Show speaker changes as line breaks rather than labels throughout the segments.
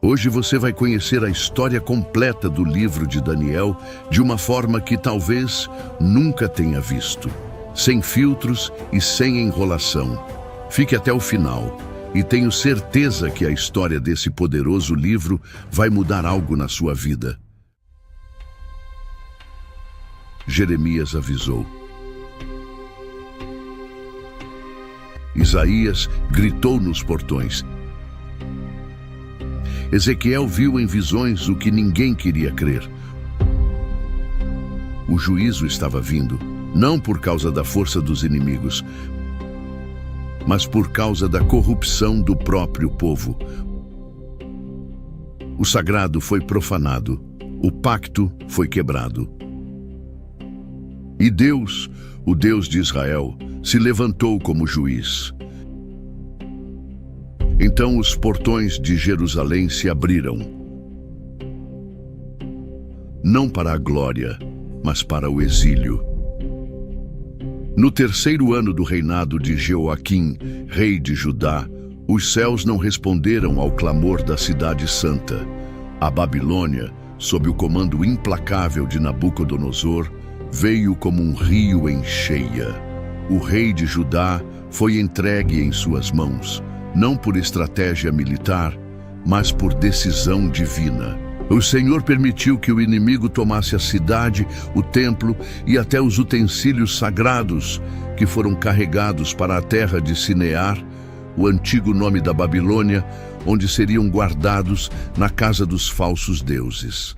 Hoje você vai conhecer a história completa do livro de Daniel de uma forma que talvez nunca tenha visto, sem filtros e sem enrolação. Fique até o final e tenho certeza que a história desse poderoso livro vai mudar algo na sua vida. Jeremias avisou. Isaías gritou nos portões. Ezequiel viu em visões o que ninguém queria crer. O juízo estava vindo, não por causa da força dos inimigos, mas por causa da corrupção do próprio povo. O sagrado foi profanado, o pacto foi quebrado. E Deus, o Deus de Israel, se levantou como juiz. Então os portões de Jerusalém se abriram, não para a glória, mas para o exílio. No terceiro ano do reinado de Jeoaquim, rei de Judá, os céus não responderam ao clamor da cidade santa. A Babilônia, sob o comando implacável de Nabucodonosor, veio como um rio em cheia. O rei de Judá foi entregue em suas mãos, não por estratégia militar, mas por decisão divina. O Senhor permitiu que o inimigo tomasse a cidade, o templo e até os utensílios sagrados que foram carregados para a terra de Sinear, o antigo nome da Babilônia, onde seriam guardados na casa dos falsos deuses.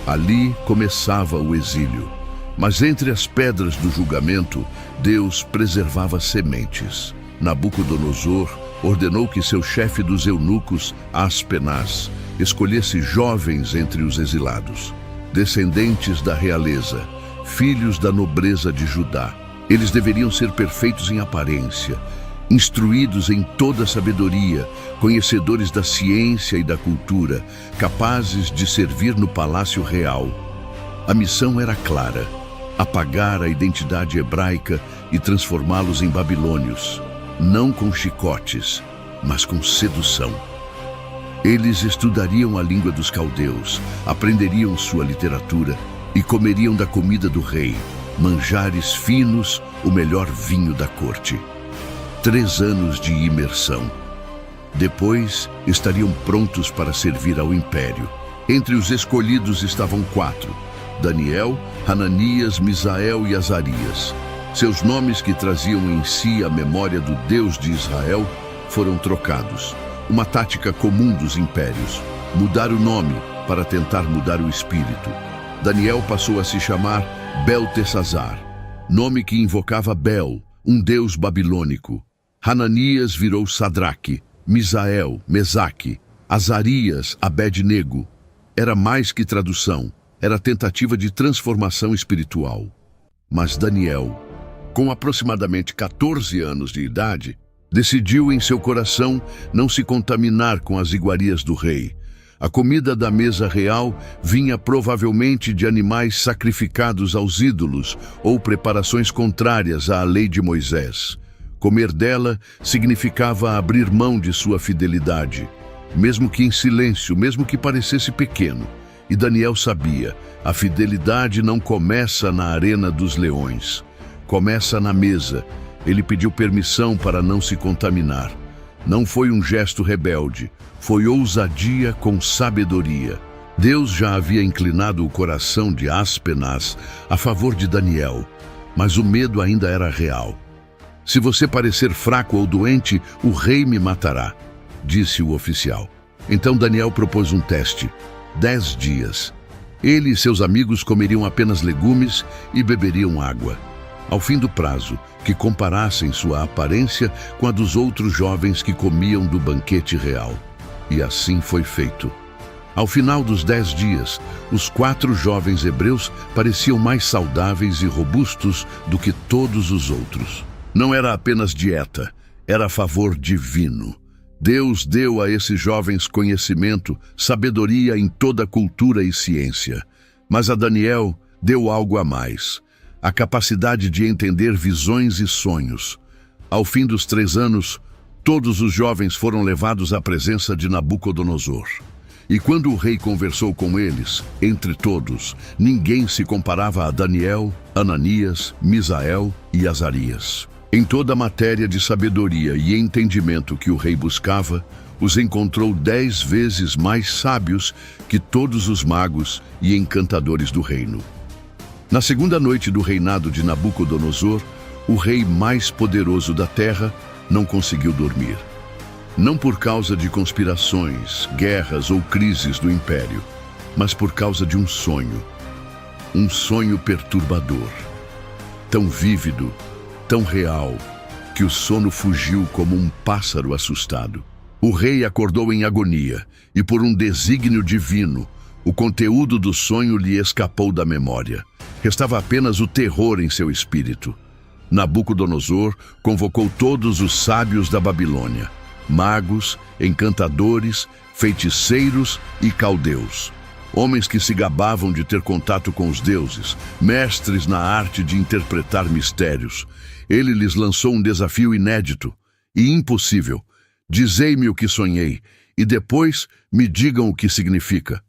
Ali começava o exílio, mas entre as pedras do julgamento, Deus preservava sementes. Nabucodonosor ordenou que seu chefe dos eunucos, Aspenaz, escolhesse jovens entre os exilados, descendentes da realeza, filhos da nobreza de Judá. Eles deveriam ser perfeitos em aparência, instruídos em toda a sabedoria, conhecedores da ciência e da cultura, capazes de servir no palácio real. A missão era clara: apagar a identidade hebraica e transformá-los em babilônios, não com chicotes, mas com sedução. Eles estudariam a língua dos caldeus, aprenderiam sua literatura e comeriam da comida do rei, manjares finos, o melhor vinho da corte. 3 anos de imersão. Depois, estariam prontos para servir ao império. Entre os escolhidos estavam 4: Daniel, Hananias, Misael e Azarias. Seus nomes, que traziam em si a memória do Deus de Israel, foram trocados. Uma tática comum dos impérios: mudar o nome para tentar mudar o espírito. Daniel passou a se chamar Beltesazar, nome que invocava Bel, um deus babilônico. Hananias virou Sadraque, Misael, Mesaque, Azarias, Abed-nego. Era mais que tradução, era tentativa de transformação espiritual. Mas Daniel, com aproximadamente 14 anos de idade, decidiu em seu coração não se contaminar com as iguarias do rei. A comida da mesa real vinha provavelmente de animais sacrificados aos ídolos ou preparações contrárias à lei de Moisés. Comer dela significava abrir mão de sua fidelidade, mesmo que em silêncio, mesmo que parecesse pequeno. E Daniel sabia: a fidelidade não começa na arena dos leões, começa na mesa. Ele pediu permissão para não se contaminar. Não foi um gesto rebelde, foi ousadia com sabedoria. Deus já havia inclinado o coração de Aspenaz a favor de Daniel, mas o medo ainda era real. Se você parecer fraco ou doente, o rei me matará, disse o oficial. Então Daniel propôs um teste: 10 dias. Ele e seus amigos comeriam apenas legumes e beberiam água. Ao fim do prazo, que comparassem sua aparência com a dos outros jovens que comiam do banquete real. E assim foi feito. Ao final dos 10 dias, os 4 jovens hebreus pareciam mais saudáveis e robustos do que todos os outros. Não era apenas dieta, era favor divino. Deus deu a esses jovens conhecimento, sabedoria em toda a cultura e ciência. Mas a Daniel deu algo a mais: a capacidade de entender visões e sonhos. Ao fim dos 3 anos, todos os jovens foram levados à presença de Nabucodonosor. E quando o rei conversou com eles, entre todos, ninguém se comparava a Daniel, Ananias, Misael e Azarias. Em toda a matéria de sabedoria e entendimento que o rei buscava, os encontrou 10 vezes mais sábios que todos os magos e encantadores do reino. Na segunda noite do reinado de Nabucodonosor, o rei mais poderoso da terra não conseguiu dormir. Não por causa de conspirações, guerras ou crises do império, mas por causa de um sonho perturbador, tão vívido, tão real, que o sono fugiu como um pássaro assustado. O rei acordou em agonia e, por um desígnio divino, o conteúdo do sonho lhe escapou da memória. Restava apenas o terror em seu espírito. Nabucodonosor convocou todos os sábios da Babilônia, magos, encantadores, feiticeiros e caldeus, homens que se gabavam de ter contato com os deuses, mestres na arte de interpretar mistérios. Ele lhes lançou um desafio inédito e impossível. Dizei-me o que sonhei, e depois me digam o que significa.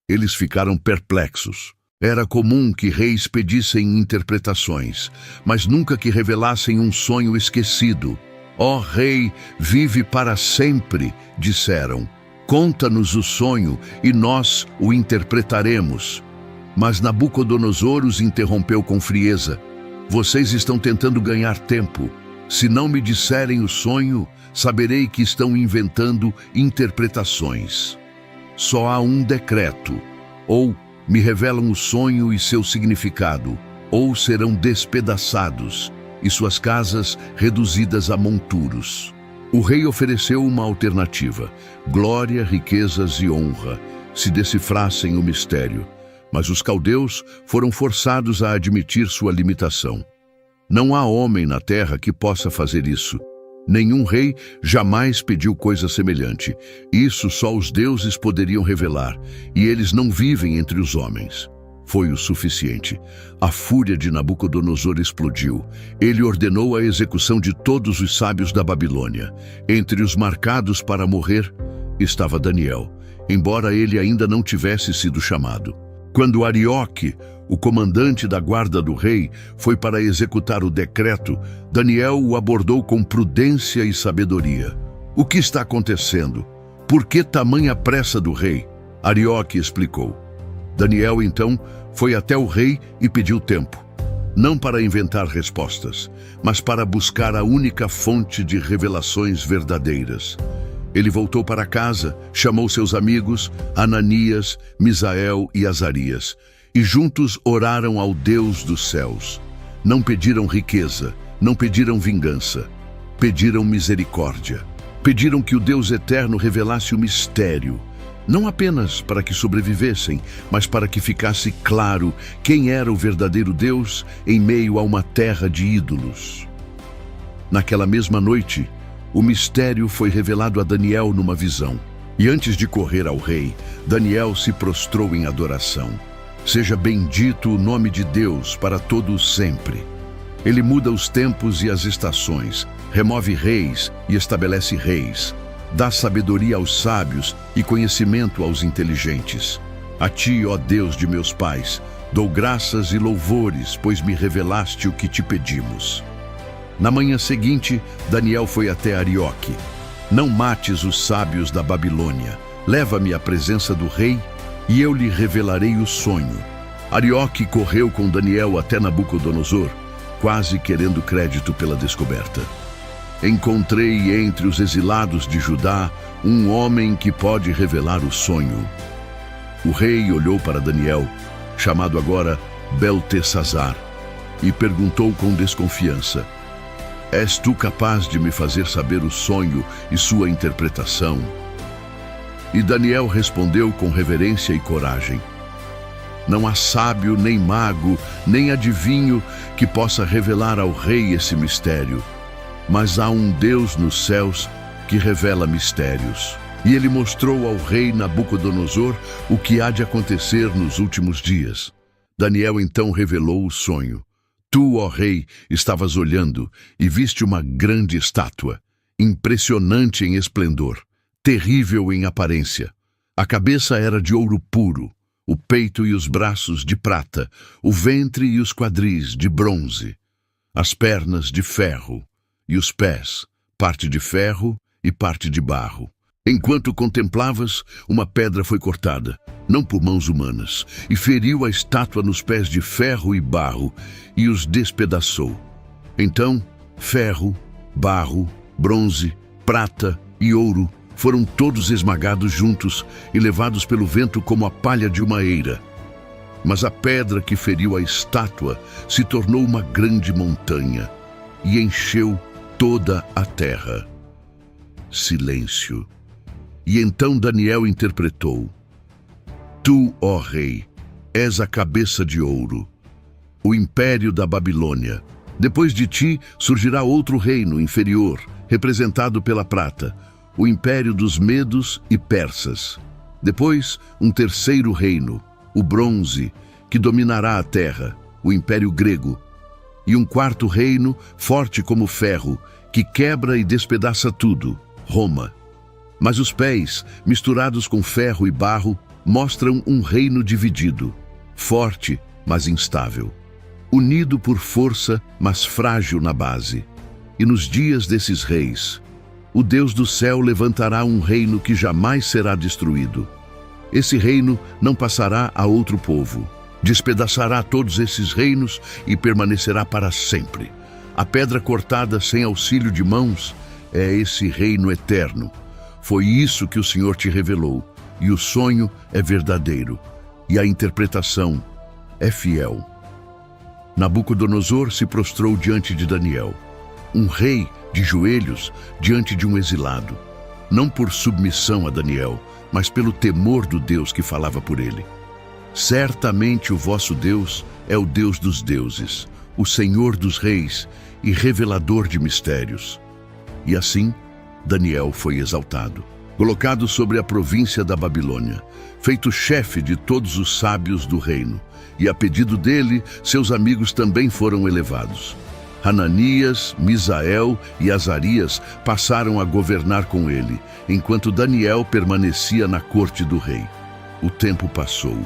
Eles ficaram perplexos. Era comum que reis pedissem interpretações, mas nunca que revelassem um sonho esquecido. Ó rei, vive para sempre, disseram. Conta-nos o sonho e nós o interpretaremos. Mas Nabucodonosor os interrompeu com frieza. Vocês estão tentando ganhar tempo. Se não me disserem o sonho, saberei que estão inventando interpretações. Só há um decreto: ou me revelam o sonho e seu significado, ou serão despedaçados e suas casas reduzidas a monturos. O rei ofereceu uma alternativa: glória, riquezas e honra, se decifrassem o mistério. Mas os caldeus foram forçados a admitir sua limitação. Não há homem na terra que possa fazer isso. Nenhum rei jamais pediu coisa semelhante. Isso só os deuses poderiam revelar, e eles não vivem entre os homens. Foi o suficiente. A fúria de Nabucodonosor explodiu. Ele ordenou a execução de todos os sábios da Babilônia. Entre os marcados para morrer estava Daniel, embora ele ainda não tivesse sido chamado. Quando Arioque, o comandante da guarda do rei, foi para executar o decreto, Daniel o abordou com prudência e sabedoria. O que está acontecendo? Por que tamanha pressa do rei? Arioque explicou. Daniel, então, foi até o rei e pediu tempo. Não para inventar respostas, mas para buscar a única fonte de revelações verdadeiras. Ele voltou para casa, chamou seus amigos, Ananias, Misael e Azarias, e juntos oraram ao Deus dos céus. Não pediram riqueza, não pediram vingança, pediram misericórdia. Pediram que o Deus eterno revelasse o mistério, não apenas para que sobrevivessem, mas para que ficasse claro quem era o verdadeiro Deus em meio a uma terra de ídolos. Naquela mesma noite, o mistério foi revelado a Daniel numa visão. E antes de correr ao rei, Daniel se prostrou em adoração. Seja bendito o nome de Deus para todo o sempre. Ele muda os tempos e as estações, remove reis e estabelece reis, dá sabedoria aos sábios e conhecimento aos inteligentes. A ti, ó Deus de meus pais, dou graças e louvores, pois me revelaste o que te pedimos. Na manhã seguinte, Daniel foi até Arioque. Não mates os sábios da Babilônia. Leva-me à presença do rei e eu lhe revelarei o sonho. Arioque correu com Daniel até Nabucodonosor, quase querendo crédito pela descoberta. Encontrei entre os exilados de Judá um homem que pode revelar o sonho. O rei olhou para Daniel, chamado agora Beltesazar, e perguntou com desconfiança: És tu capaz de me fazer saber o sonho e sua interpretação? E Daniel respondeu com reverência e coragem: Não há sábio, nem mago, nem adivinho que possa revelar ao rei esse mistério. Mas há um Deus nos céus que revela mistérios. E ele mostrou ao rei Nabucodonosor o que há de acontecer nos últimos dias. Daniel então revelou o sonho. Tu, ó rei, estavas olhando e viste uma grande estátua, impressionante em esplendor, terrível em aparência. A cabeça era de ouro puro, o peito e os braços de prata, o ventre e os quadris de bronze, as pernas de ferro e os pés, parte de ferro e parte de barro. Enquanto contemplavas, uma pedra foi cortada, não por mãos humanas, e feriu a estátua nos pés de ferro e barro, e os despedaçou. Então, ferro, barro, bronze, prata e ouro foram todos esmagados juntos e levados pelo vento como a palha de uma eira. Mas a pedra que feriu a estátua se tornou uma grande montanha e encheu toda a terra. Silêncio. E então Daniel interpretou: Tu, ó rei, és a cabeça de ouro, o império da Babilônia. Depois de ti surgirá outro reino inferior, representado pela prata, o império dos medos e persas. Depois, um terceiro reino, o bronze, que dominará a terra, o império grego. E um quarto reino, forte como ferro, que quebra e despedaça tudo, Roma. Mas os pés, misturados com ferro e barro, mostram um reino dividido, forte, mas instável, unido por força, mas frágil na base. E nos dias desses reis, o Deus do céu levantará um reino que jamais será destruído. Esse reino não passará a outro povo. Despedaçará todos esses reinos e permanecerá para sempre. A pedra cortada sem auxílio de mãos é esse reino eterno. Foi isso que o Senhor te revelou, e o sonho é verdadeiro, e a interpretação é fiel. Nabucodonosor se prostrou diante de Daniel, um rei de joelhos diante de um exilado, não por submissão a Daniel, mas pelo temor do Deus que falava por ele. Certamente o vosso Deus é o Deus dos deuses, o Senhor dos reis e revelador de mistérios. E assim, Daniel foi exaltado, colocado sobre a província da Babilônia, feito chefe de todos os sábios do reino, e a pedido dele, seus amigos também foram elevados. Hananias, Misael e Azarias passaram a governar com ele, enquanto Daniel permanecia na corte do rei. O tempo passou.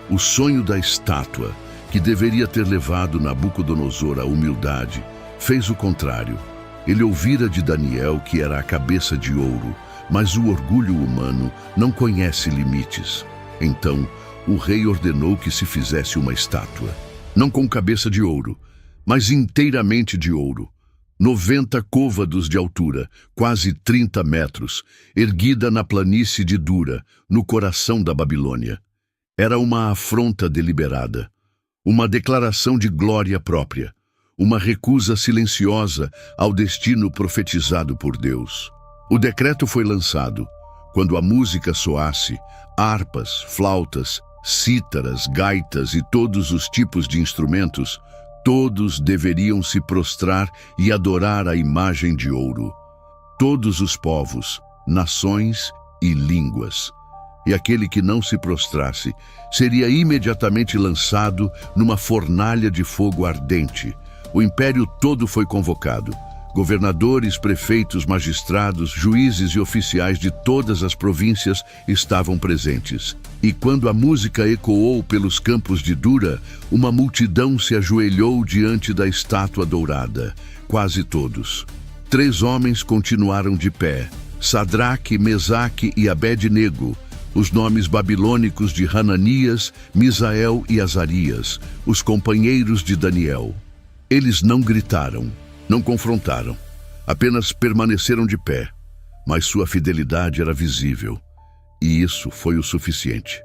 O sonho da estátua, que deveria ter levado Nabucodonosor à humildade, fez o contrário. Ele ouvira de Daniel que era a cabeça de ouro, mas o orgulho humano não conhece limites. Então, o rei ordenou que se fizesse uma estátua, não com cabeça de ouro, mas inteiramente de ouro, 90 côvados de altura, quase 30 metros, erguida na planície de Dura, no coração da Babilônia. Era uma afronta deliberada, uma declaração de glória própria, uma recusa silenciosa ao destino profetizado por Deus. O decreto foi lançado quando a música soasse, harpas, flautas, cítaras, gaitas e todos os tipos de instrumentos, todos deveriam se prostrar e adorar a imagem de ouro. Todos os povos, nações e línguas. E aquele que não se prostrasse seria imediatamente lançado numa fornalha de fogo ardente. O império todo foi convocado. Governadores, prefeitos, magistrados, juízes e oficiais de todas as províncias estavam presentes. E quando a música ecoou pelos campos de Dura, uma multidão se ajoelhou diante da estátua dourada. Quase todos. 3 homens continuaram de pé: Sadraque, Mesaque e Abed-nego, os nomes babilônicos de Hananias, Misael e Azarias, os companheiros de Daniel. Eles não gritaram, não confrontaram, apenas permaneceram de pé, mas sua fidelidade era visível, e isso foi o suficiente.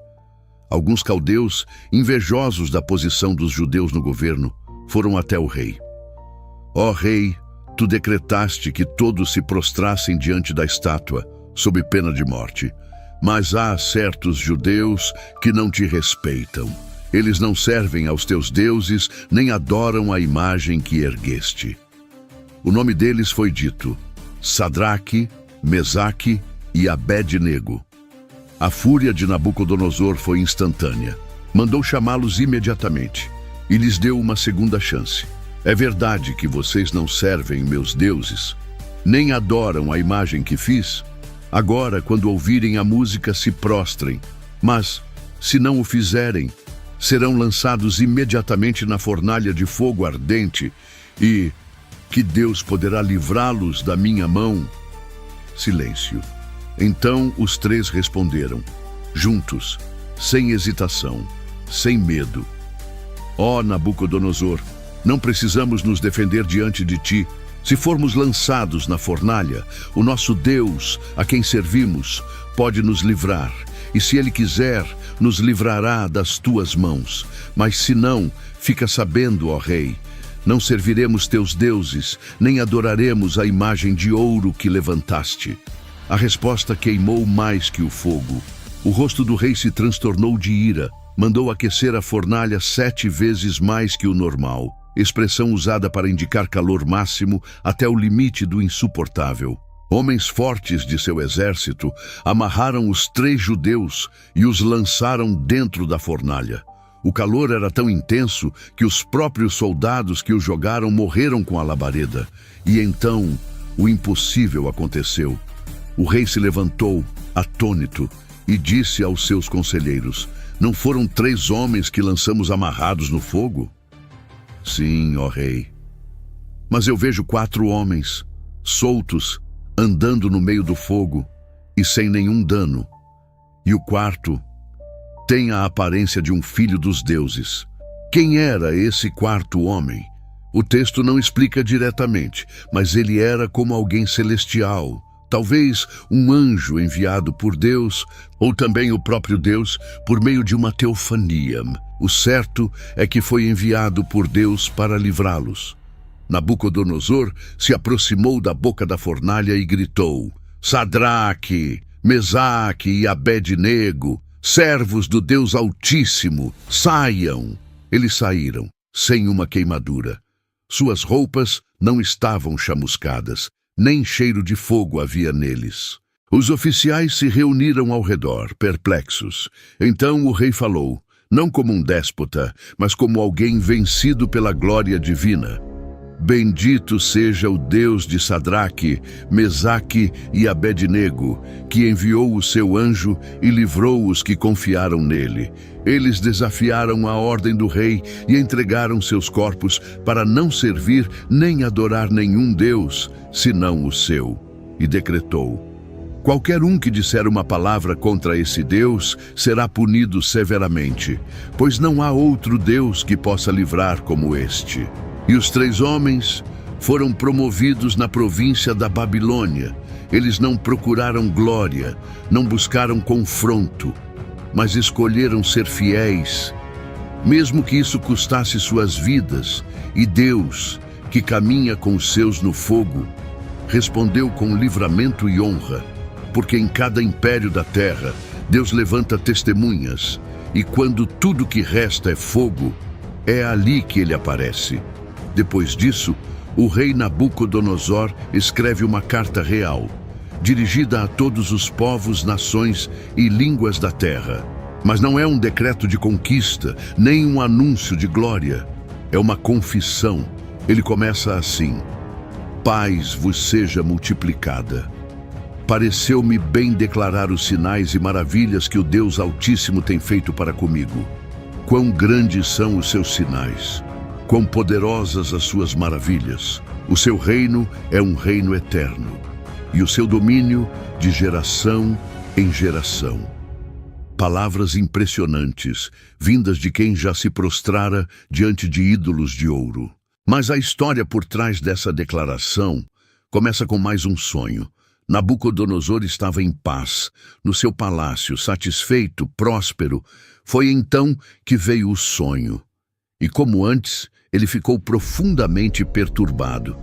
Alguns caldeus, invejosos da posição dos judeus no governo, foram até o rei. Ó rei, tu decretaste que todos se prostrassem diante da estátua, sob pena de morte. Mas há certos judeus que não te respeitam. Eles não servem aos teus deuses, nem adoram a imagem que ergueste. O nome deles foi dito: Sadraque, Mesaque e Abed-nego. A fúria de Nabucodonosor foi instantânea. Mandou chamá-los imediatamente e lhes deu uma segunda chance. É verdade que vocês não servem meus deuses, nem adoram a imagem que fiz? Agora, quando ouvirem a música, se prostrem. Mas, se não o fizerem, serão lançados imediatamente na fornalha de fogo ardente, e que Deus poderá livrá-los da minha mão. Silêncio. Então os três responderam, juntos, sem hesitação, sem medo: Ó Nabucodonosor, não precisamos nos defender diante de ti. Se formos lançados na fornalha, o nosso Deus, a quem servimos, pode nos livrar. E se Ele quiser, nos livrará das tuas mãos. Mas se não, fica sabendo, ó Rei, não serviremos teus deuses, nem adoraremos a imagem de ouro que levantaste. A resposta queimou mais que o fogo. O rosto do rei se transtornou de ira. Mandou aquecer a fornalha 7 vezes mais que o normal, expressão usada para indicar calor máximo até o limite do insuportável. Homens fortes de seu exército amarraram os 3 judeus e os lançaram dentro da fornalha. O calor era tão intenso que os próprios soldados que os jogaram morreram com a labareda. E então, o impossível aconteceu. O rei se levantou, atônito, e disse aos seus conselheiros: Não foram 3 homens que lançamos amarrados no fogo? Sim, ó rei. Mas eu vejo 4 homens, soltos, andando no meio do fogo e sem nenhum dano. E o quarto tem a aparência de um filho dos deuses. Quem era esse 4º homem? O texto não explica diretamente, mas ele era como alguém celestial, talvez um anjo enviado por Deus, ou também o próprio Deus por meio de uma teofania. O certo é que foi enviado por Deus para livrá-los. Nabucodonosor se aproximou da boca da fornalha e gritou: Sadraque, Mesaque e Abednego, servos do Deus Altíssimo, saiam! Eles saíram, sem uma queimadura. Suas roupas não estavam chamuscadas, nem cheiro de fogo havia neles. Os oficiais se reuniram ao redor, perplexos. Então o rei falou, não como um déspota, mas como alguém vencido pela glória divina. Bendito seja o Deus de Sadraque, Mesaque e Abednego, que enviou o seu anjo e livrou os que confiaram nele. Eles desafiaram a ordem do rei e entregaram seus corpos para não servir nem adorar nenhum Deus, senão o seu. E decretou: qualquer um que disser uma palavra contra esse Deus será punido severamente, pois não há outro Deus que possa livrar como este. E os 3 homens foram promovidos na província da Babilônia. Eles não procuraram glória, não buscaram confronto, mas escolheram ser fiéis, mesmo que isso custasse suas vidas. E Deus, que caminha com os seus no fogo, respondeu com livramento e honra, porque em cada império da terra Deus levanta testemunhas, e quando tudo que resta é fogo, é ali que ele aparece. Depois disso, o rei Nabucodonosor escreve uma carta real, dirigida a todos os povos, nações e línguas da terra. Mas não é um decreto de conquista, nem um anúncio de glória. É uma confissão. Ele começa assim: paz vos seja multiplicada. Pareceu-me bem declarar os sinais e maravilhas que o Deus Altíssimo tem feito para comigo. Quão grandes são os seus sinais! Quão poderosas as suas maravilhas! O seu reino é um reino eterno, e o seu domínio de geração em geração. Palavras impressionantes, vindas de quem já se prostrara diante de ídolos de ouro. Mas a história por trás dessa declaração começa com mais um sonho. Nabucodonosor estava em paz, no seu palácio, satisfeito, próspero. Foi então que veio o sonho. E como antes, ele ficou profundamente perturbado.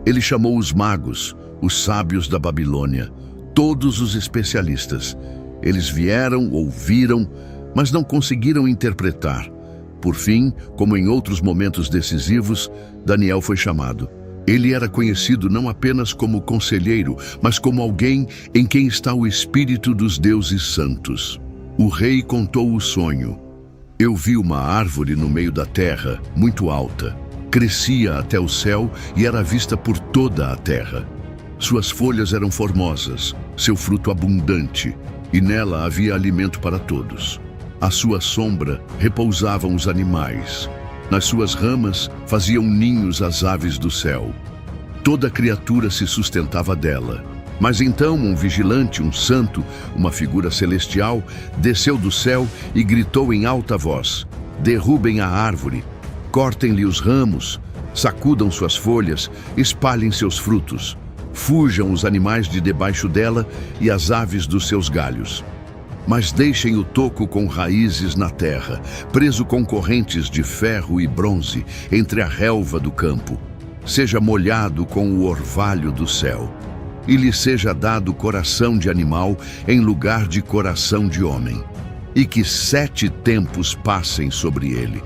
Ele chamou os magos, os sábios da Babilônia, todos os especialistas. Eles vieram, ouviram, mas não conseguiram interpretar. Por fim, como em outros momentos decisivos, Daniel foi chamado. Ele era conhecido não apenas como conselheiro, mas como alguém em quem está o espírito dos deuses santos. O rei contou o sonho. Eu vi uma árvore no meio da terra, muito alta. Crescia até o céu e era vista por toda a terra. Suas folhas eram formosas, seu fruto abundante, e nela havia alimento para todos. À sua sombra repousavam os animais. Nas suas ramas faziam ninhos as aves do céu. Toda criatura se sustentava dela. Mas então um vigilante, um santo, uma figura celestial, desceu do céu e gritou em alta voz: derrubem a árvore, cortem-lhe os ramos, sacudam suas folhas, espalhem seus frutos. Fujam os animais de debaixo dela e as aves dos seus galhos. Mas deixem o toco com raízes na terra, preso com correntes de ferro e bronze, entre a relva do campo. Seja molhado com o orvalho do céu, e lhe seja dado coração de animal em lugar de coração de homem, e que 7 tempos passem sobre ele.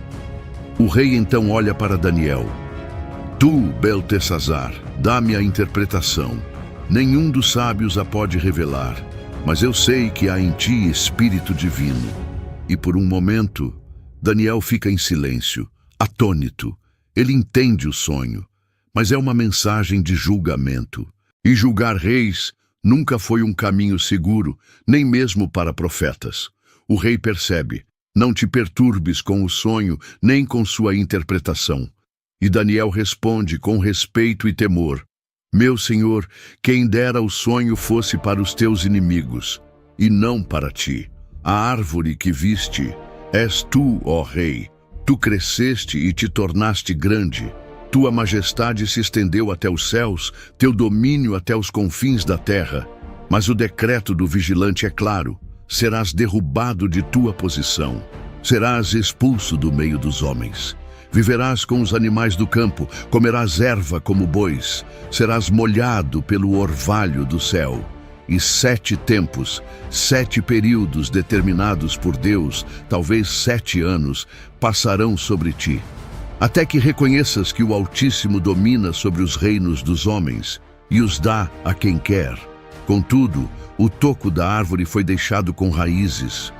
O rei então olha para Daniel. Tu, Beltesazar, dá-me a interpretação. Nenhum dos sábios a pode revelar, mas eu sei que há em ti espírito divino. E por um momento, Daniel fica em silêncio, atônito. Ele entende o sonho, mas é uma mensagem de julgamento. E julgar reis nunca foi um caminho seguro, nem mesmo para profetas. O rei percebe: não te perturbes com o sonho, nem com sua interpretação. E Daniel responde com respeito e temor: meu senhor, quem dera o sonho fosse para os teus inimigos, e não para ti. A árvore que viste és tu, ó rei. Tu cresceste e te tornaste grande. Tua majestade se estendeu até os céus, teu domínio até os confins da terra. Mas o decreto do vigilante é claro: serás derrubado de tua posição. Serás expulso do meio dos homens. Viverás com os animais do campo, comerás erva como bois, serás molhado pelo orvalho do céu. E 7 tempos, 7 períodos determinados por Deus, talvez 7 anos, passarão sobre ti, até que reconheças que o Altíssimo domina sobre os reinos dos homens e os dá a quem quer. Contudo, o toco da árvore foi deixado com raízes,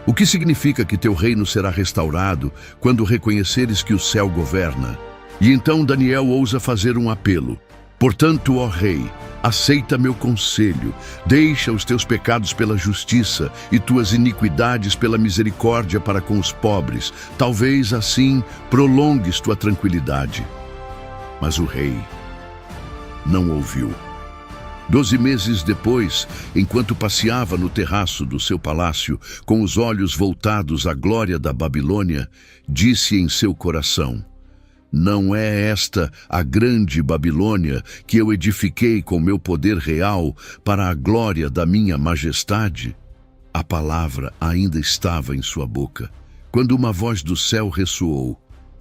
o que significa que teu reino será restaurado quando reconheceres que o céu governa. E então Daniel ousa fazer um apelo: portanto, ó rei, aceita meu conselho, deixa os teus pecados pela justiça e tuas iniquidades pela misericórdia para com os pobres. Talvez assim prolongues tua tranquilidade. Mas o rei não ouviu. 12 meses depois, enquanto passeava no terraço do seu palácio, com os olhos voltados à glória da Babilônia, disse em seu coração: não é esta a grande Babilônia que eu edifiquei com meu poder real para a glória da minha majestade? A palavra ainda estava em sua boca, quando uma voz do céu ressoou: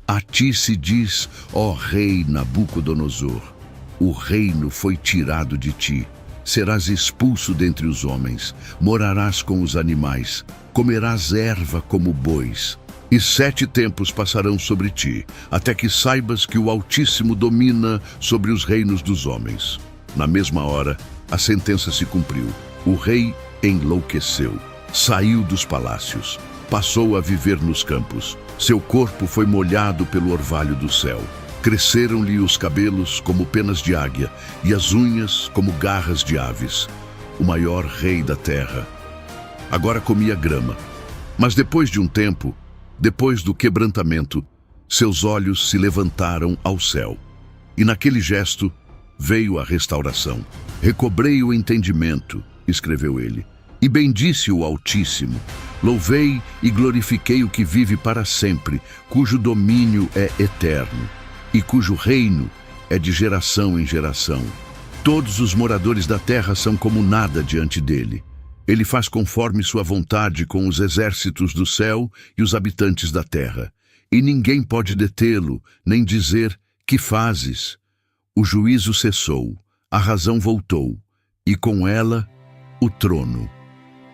a ti se diz, ó rei Nabucodonosor, o reino foi tirado de ti. Serás expulso dentre os homens, morarás com os animais, comerás erva como bois. E 7 tempos passarão sobre ti, até que saibas que o Altíssimo domina sobre os reinos dos homens. Na mesma hora, a sentença se cumpriu. O rei enlouqueceu, saiu dos palácios, passou a viver nos campos. Seu corpo foi molhado pelo orvalho do céu. Cresceram-lhe os cabelos como penas de águia e as unhas como garras de aves. O maior rei da terra agora comia grama. Mas depois de um tempo, depois do quebrantamento, seus olhos se levantaram ao céu. E naquele gesto veio a restauração. Recobrei o entendimento, escreveu ele, e bendisse o Altíssimo. Louvei e glorifiquei o que vive para sempre, cujo domínio é eterno, e cujo reino é de geração em geração. Todos os moradores da terra são como nada diante dele. Ele faz conforme sua vontade com os exércitos do céu e os habitantes da terra. E ninguém pode detê-lo, nem dizer: que fazes? O juízo cessou, a razão voltou, e com ela, o trono.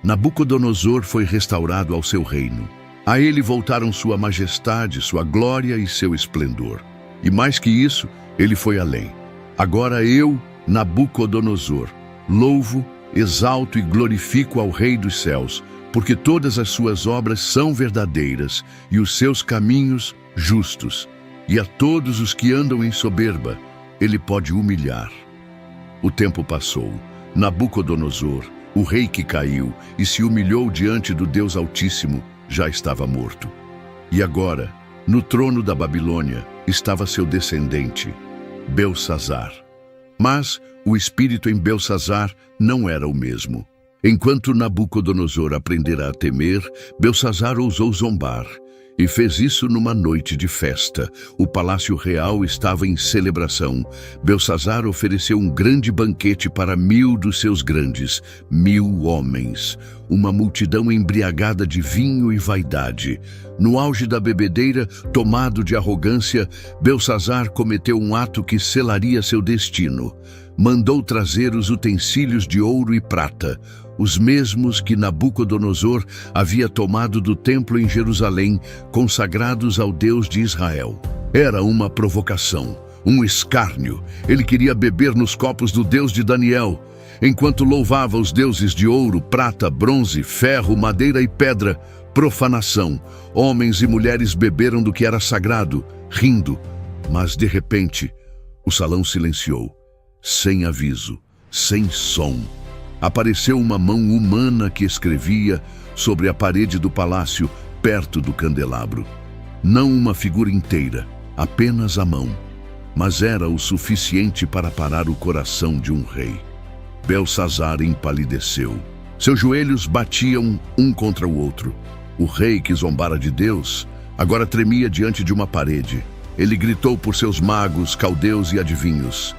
Nabucodonosor foi restaurado ao seu reino. A ele voltaram sua majestade, sua glória e seu esplendor. E mais que isso, ele foi além. Agora eu, Nabucodonosor, louvo, exalto e glorifico ao Rei dos céus, porque todas as suas obras são verdadeiras e os seus caminhos justos. E a todos os que andam em soberba, ele pode humilhar. O tempo passou. Nabucodonosor, o rei que caiu e se humilhou diante do Deus Altíssimo, já estava morto. E agora, no trono da Babilônia, estava seu descendente, Belsazar. Mas o espírito em Belsazar não era o mesmo. Enquanto Nabucodonosor aprendera a temer, Belsazar ousou zombar. E fez isso numa noite de festa. O palácio real estava em celebração. Belsazar ofereceu um grande banquete para 1000 dos seus grandes, 1000 homens. Uma multidão embriagada de vinho e vaidade. No auge da bebedeira, tomado de arrogância, Belsazar cometeu um ato que selaria seu destino. Mandou trazer os utensílios de ouro e prata, os mesmos que Nabucodonosor havia tomado do templo em Jerusalém, consagrados ao Deus de Israel. Era uma provocação, um escárnio. Ele queria beber nos copos do Deus de Daniel, enquanto louvava os deuses de ouro, prata, bronze, ferro, madeira e pedra. Profanação. Homens e mulheres beberam do que era sagrado, rindo. Mas, de repente, o salão silenciou. Sem aviso, sem som. Apareceu uma mão humana que escrevia sobre a parede do palácio, perto do candelabro. Não uma figura inteira, apenas a mão. Mas era o suficiente para parar o coração de um rei. Belsazar empalideceu. Seus joelhos batiam um contra o outro. O rei que zombara de Deus agora tremia diante de uma parede. Ele gritou por seus magos, caldeus e adivinhos.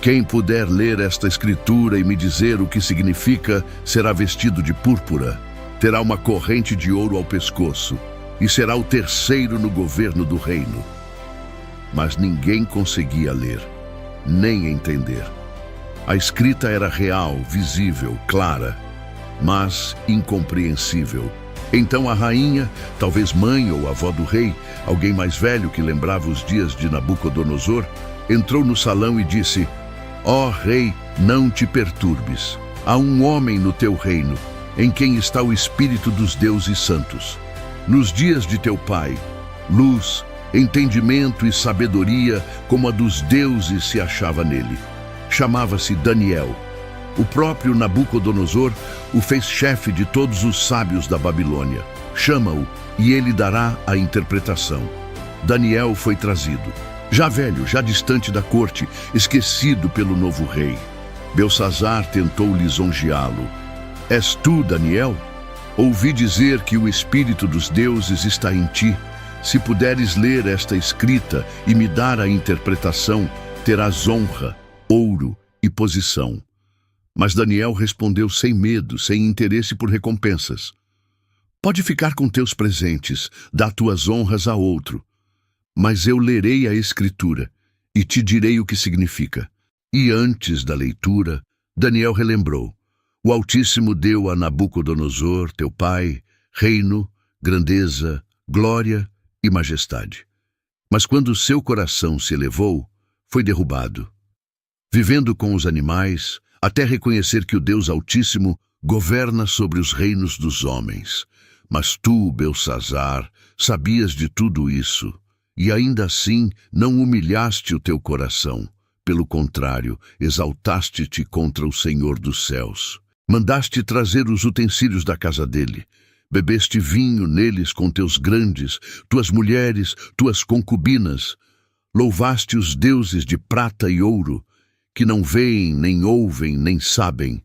Quem puder ler esta escritura e me dizer o que significa, será vestido de púrpura, terá uma corrente de ouro ao pescoço e será o terceiro no governo do reino. Mas ninguém conseguia ler, nem entender. A escrita era real, visível, clara, mas incompreensível. Então a rainha, talvez mãe ou avó do rei, alguém mais velho que lembrava os dias de Nabucodonosor, entrou no salão e disse: Ó rei, não te perturbes. Há um homem no teu reino, em quem está o espírito dos deuses santos. Nos dias de teu pai, luz, entendimento e sabedoria como a dos deuses se achava nele. Chamava-se Daniel. O próprio Nabucodonosor o fez chefe de todos os sábios da Babilônia. Chama-o e ele dará a interpretação. Daniel foi trazido. Já velho, já distante da corte, esquecido pelo novo rei. Belsazar tentou lisonjeá-lo. És tu, Daniel? Ouvi dizer que o espírito dos deuses está em ti. Se puderes ler esta escrita e me dar a interpretação, terás honra, ouro e posição. Mas Daniel respondeu sem medo, sem interesse por recompensas. Pode ficar com teus presentes, dá tuas honras a outro. Mas eu lerei a escritura e te direi o que significa. E antes da leitura, Daniel relembrou. O Altíssimo deu a Nabucodonosor, teu pai, reino, grandeza, glória e majestade. Mas quando seu coração se elevou, foi derrubado. Vivendo com os animais, até reconhecer que o Deus Altíssimo governa sobre os reinos dos homens. Mas tu, Belsazar, sabias de tudo isso. E ainda assim não humilhaste o teu coração. Pelo contrário, exaltaste-te contra o Senhor dos céus. Mandaste trazer os utensílios da casa dele. Bebeste vinho neles com teus grandes, tuas mulheres, tuas concubinas. Louvaste os deuses de prata e ouro, que não veem, nem ouvem, nem sabem.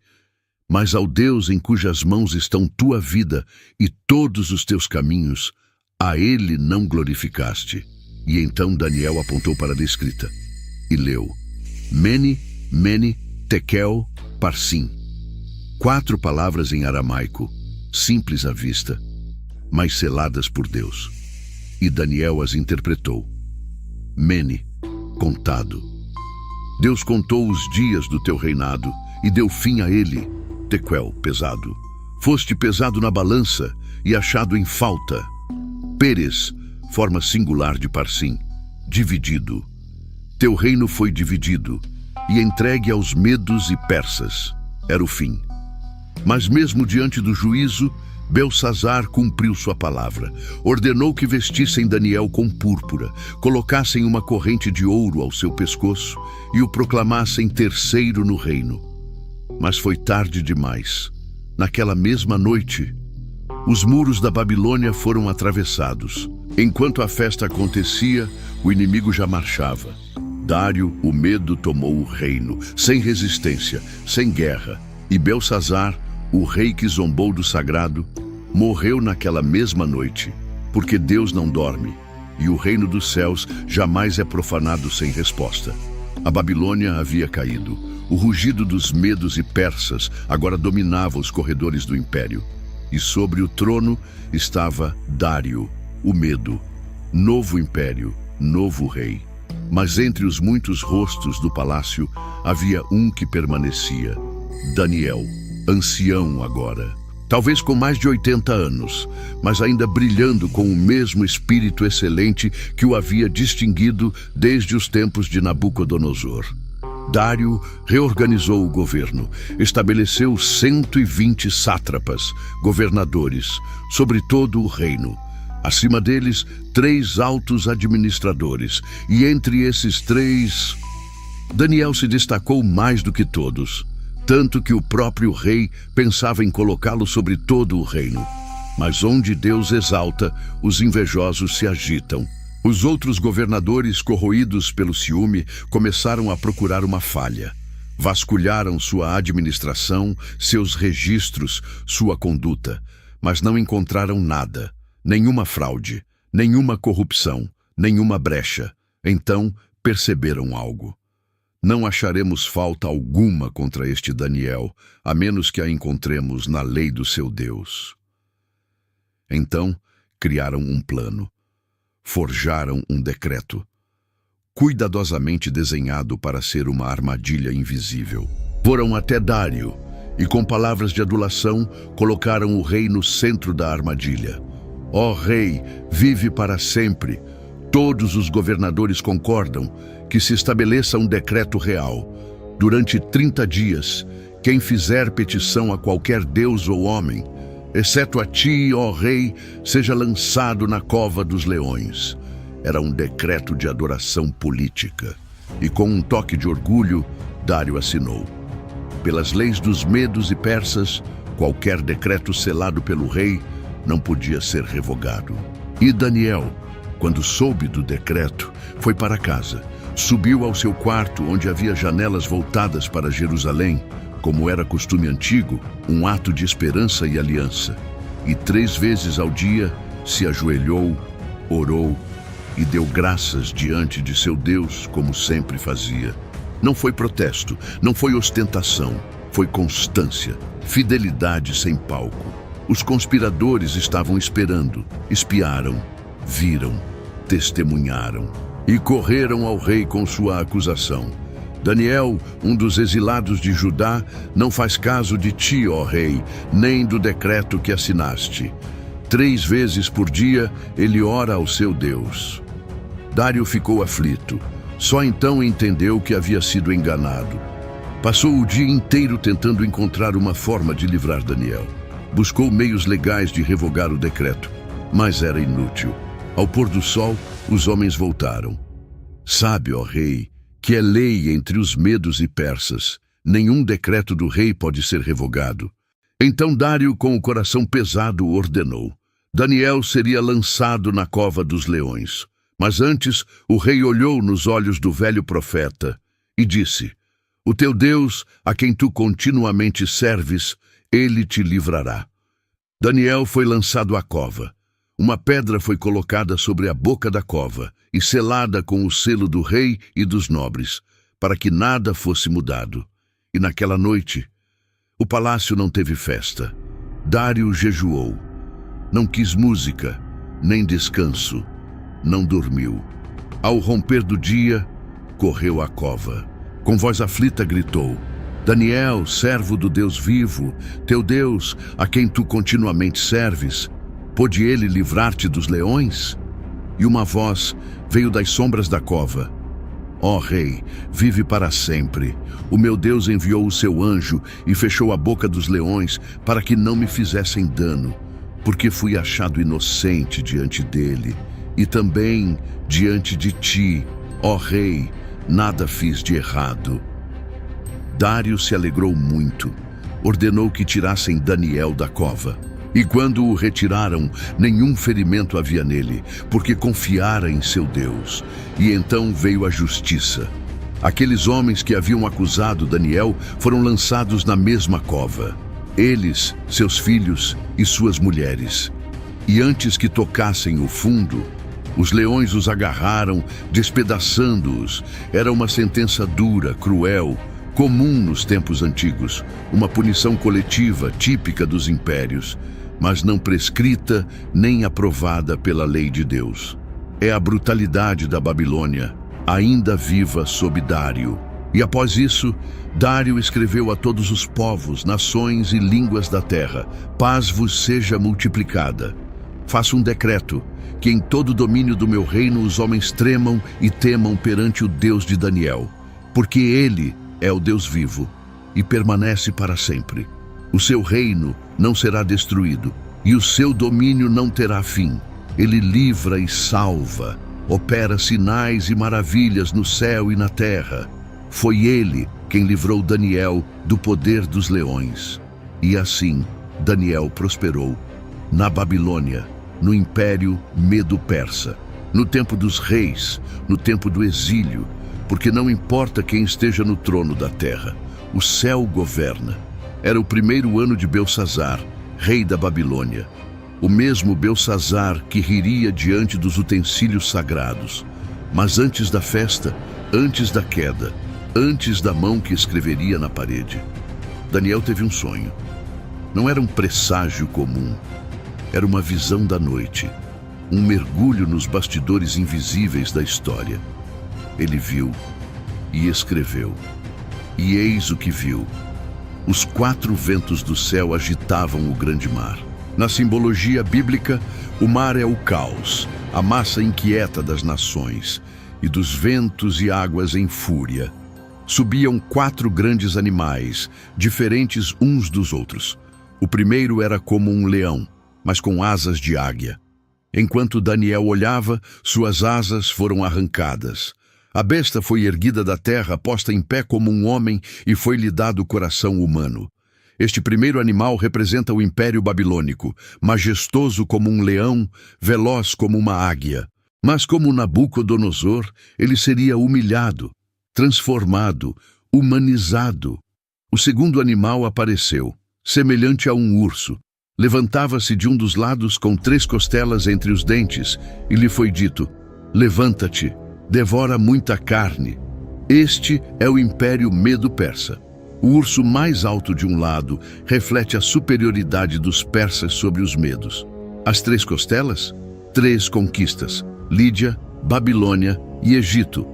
Mas ao Deus em cujas mãos estão tua vida e todos os teus caminhos, a ele não glorificaste. E então Daniel apontou para a escrita e leu: Mene, Mene, Tekel, Parsim. 4 palavras em aramaico, simples à vista, mas seladas por Deus. E Daniel as interpretou. Mene, contado. Deus contou os dias do teu reinado e deu fim a ele. Tekel, pesado. Foste pesado na balança e achado em falta. Peres, forma singular de Parsim, dividido. Teu reino foi dividido e entregue aos medos e persas. Era o fim. Mas mesmo diante do juízo, Belsazar cumpriu sua palavra. Ordenou que vestissem Daniel com púrpura, colocassem uma corrente de ouro ao seu pescoço e o proclamassem terceiro no reino. Mas foi tarde demais. Naquela mesma noite, os muros da Babilônia foram atravessados. Enquanto a festa acontecia, o inimigo já marchava. Dário, o medo, tomou o reino, sem resistência, sem guerra. E Belsazar, o rei que zombou do sagrado, morreu naquela mesma noite, porque Deus não dorme, e o reino dos céus jamais é profanado sem resposta. A Babilônia havia caído. O rugido dos medos e persas agora dominava os corredores do império. E sobre o trono estava Dário, o medo. Novo império, novo rei. Mas entre os muitos rostos do palácio havia um que permanecia: Daniel, ancião agora. Talvez com mais de 80 anos, mas ainda brilhando com o mesmo espírito excelente que o havia distinguido desde os tempos de Nabucodonosor. Dário reorganizou o governo, estabeleceu 120 sátrapas, governadores, sobre todo o reino. Acima deles, 3 altos administradores, e entre esses 3, Daniel se destacou mais do que todos. Tanto que o próprio rei pensava em colocá-lo sobre todo o reino. Mas onde Deus exalta, os invejosos se agitam. Os outros governadores, corroídos pelo ciúme, começaram a procurar uma falha. Vasculharam sua administração, seus registros, sua conduta, mas não encontraram nada, nenhuma fraude, nenhuma corrupção, nenhuma brecha. Então perceberam algo. Não acharemos falta alguma contra este Daniel, a menos que a encontremos na lei do seu Deus. Então, criaram um plano. Forjaram um decreto, cuidadosamente desenhado para ser uma armadilha invisível. Foram até Dário e, com palavras de adulação, colocaram o rei no centro da armadilha. Ó rei, vive para sempre. Todos os governadores concordam que se estabeleça um decreto real. Durante 30 dias, quem fizer petição a qualquer deus ou homem, exceto a ti, ó rei, seja lançado na cova dos leões. Era um decreto de adoração política. E com um toque de orgulho, Dário assinou. Pelas leis dos medos e persas, qualquer decreto selado pelo rei não podia ser revogado. E Daniel, quando soube do decreto, foi para casa. Subiu ao seu quarto, onde havia janelas voltadas para Jerusalém, como era costume antigo, um ato de esperança e aliança. E 3 vezes ao dia se ajoelhou, orou e deu graças diante de seu Deus, como sempre fazia. Não foi protesto, não foi ostentação, foi constância, fidelidade sem palco. Os conspiradores estavam esperando, espiaram, viram, testemunharam e correram ao rei com sua acusação. Daniel, um dos exilados de Judá, não faz caso de ti, ó rei, nem do decreto que assinaste. 3 vezes por dia ele ora ao seu Deus. Dário ficou aflito. Só então entendeu que havia sido enganado. Passou o dia inteiro tentando encontrar uma forma de livrar Daniel. Buscou meios legais de revogar o decreto, mas era inútil. Ao pôr do sol, os homens voltaram. Sabe, ó rei, que é lei entre os medos e persas. Nenhum decreto do rei pode ser revogado. Então Dário, com o coração pesado, ordenou. Daniel seria lançado na cova dos leões. Mas antes, o rei olhou nos olhos do velho profeta e disse: O teu Deus, a quem tu continuamente serves, ele te livrará. Daniel foi lançado à cova. Uma pedra foi colocada sobre a boca da cova e selada com o selo do rei e dos nobres, para que nada fosse mudado. E naquela noite, o palácio não teve festa. Dário jejuou. Não quis música, nem descanso. Não dormiu. Ao romper do dia, correu à cova. Com voz aflita gritou: Daniel, servo do Deus vivo, teu Deus, a quem tu continuamente serves, pôde ele livrar-te dos leões? E uma voz veio das sombras da cova: Ó rei, vive para sempre. O meu Deus enviou o seu anjo e fechou a boca dos leões para que não me fizessem dano. porque fui achado inocente diante dele, e também diante de ti, ó rei, nada fiz de errado. Dário se alegrou muito, ordenou que tirassem Daniel da cova. E quando o retiraram, nenhum ferimento havia nele, porque confiara em seu Deus. E então veio a justiça. Aqueles homens que haviam acusado Daniel foram lançados na mesma cova. Eles, seus filhos e suas mulheres. E antes que tocassem o fundo, os leões os agarraram, despedaçando-os. Era uma sentença dura, cruel, comum nos tempos antigos, uma punição coletiva típica dos impérios, mas não prescrita nem aprovada pela lei de Deus. É a brutalidade da Babilônia, ainda viva sob Dário. E após isso, Dário escreveu a todos os povos, nações e línguas da terra: paz vos seja multiplicada. Faço um decreto, que em todo o domínio do meu reino os homens tremam e temam perante o Deus de Daniel, porque ele é o Deus vivo e permanece para sempre. O seu reino não será destruído, e o seu domínio não terá fim. Ele livra e salva, opera sinais e maravilhas no céu e na terra. Foi ele quem livrou Daniel do poder dos leões. E assim, Daniel prosperou na Babilônia, no Império Medo-Persa, no tempo dos reis, no tempo do exílio, porque não importa quem esteja no trono da terra, o céu governa. Era o primeiro ano de Belsazar, rei da Babilônia. O mesmo Belsazar que riria diante dos utensílios sagrados. Mas antes da festa, antes da queda, antes da mão que escreveria na parede, Daniel teve um sonho. Não era um presságio comum. Era uma visão da noite, um mergulho nos bastidores invisíveis da história. Ele viu e escreveu. E eis o que viu. Os 4 ventos do céu agitavam o grande mar. Na simbologia bíblica, o mar é o caos, a massa inquieta das nações, e dos ventos e águas em fúria. Subiam 4 grandes animais, diferentes uns dos outros. O primeiro era como um leão, mas com asas de águia. Enquanto Daniel olhava, suas asas foram arrancadas. A besta foi erguida da terra, posta em pé como um homem, e foi-lhe dado o coração humano. Este primeiro animal representa o Império Babilônico, majestoso como um leão, veloz como uma águia. Mas como Nabucodonosor, ele seria humilhado, transformado, humanizado. O segundo animal apareceu, semelhante a um urso. Levantava-se de um dos lados com 3 costelas entre os dentes, e lhe foi dito: levanta-te, devora muita carne. Este é o Império Medo-Persa. O urso mais alto de um lado reflete a superioridade dos persas sobre os medos. As 3 costelas? 3 conquistas: Lídia, Babilônia e Egito.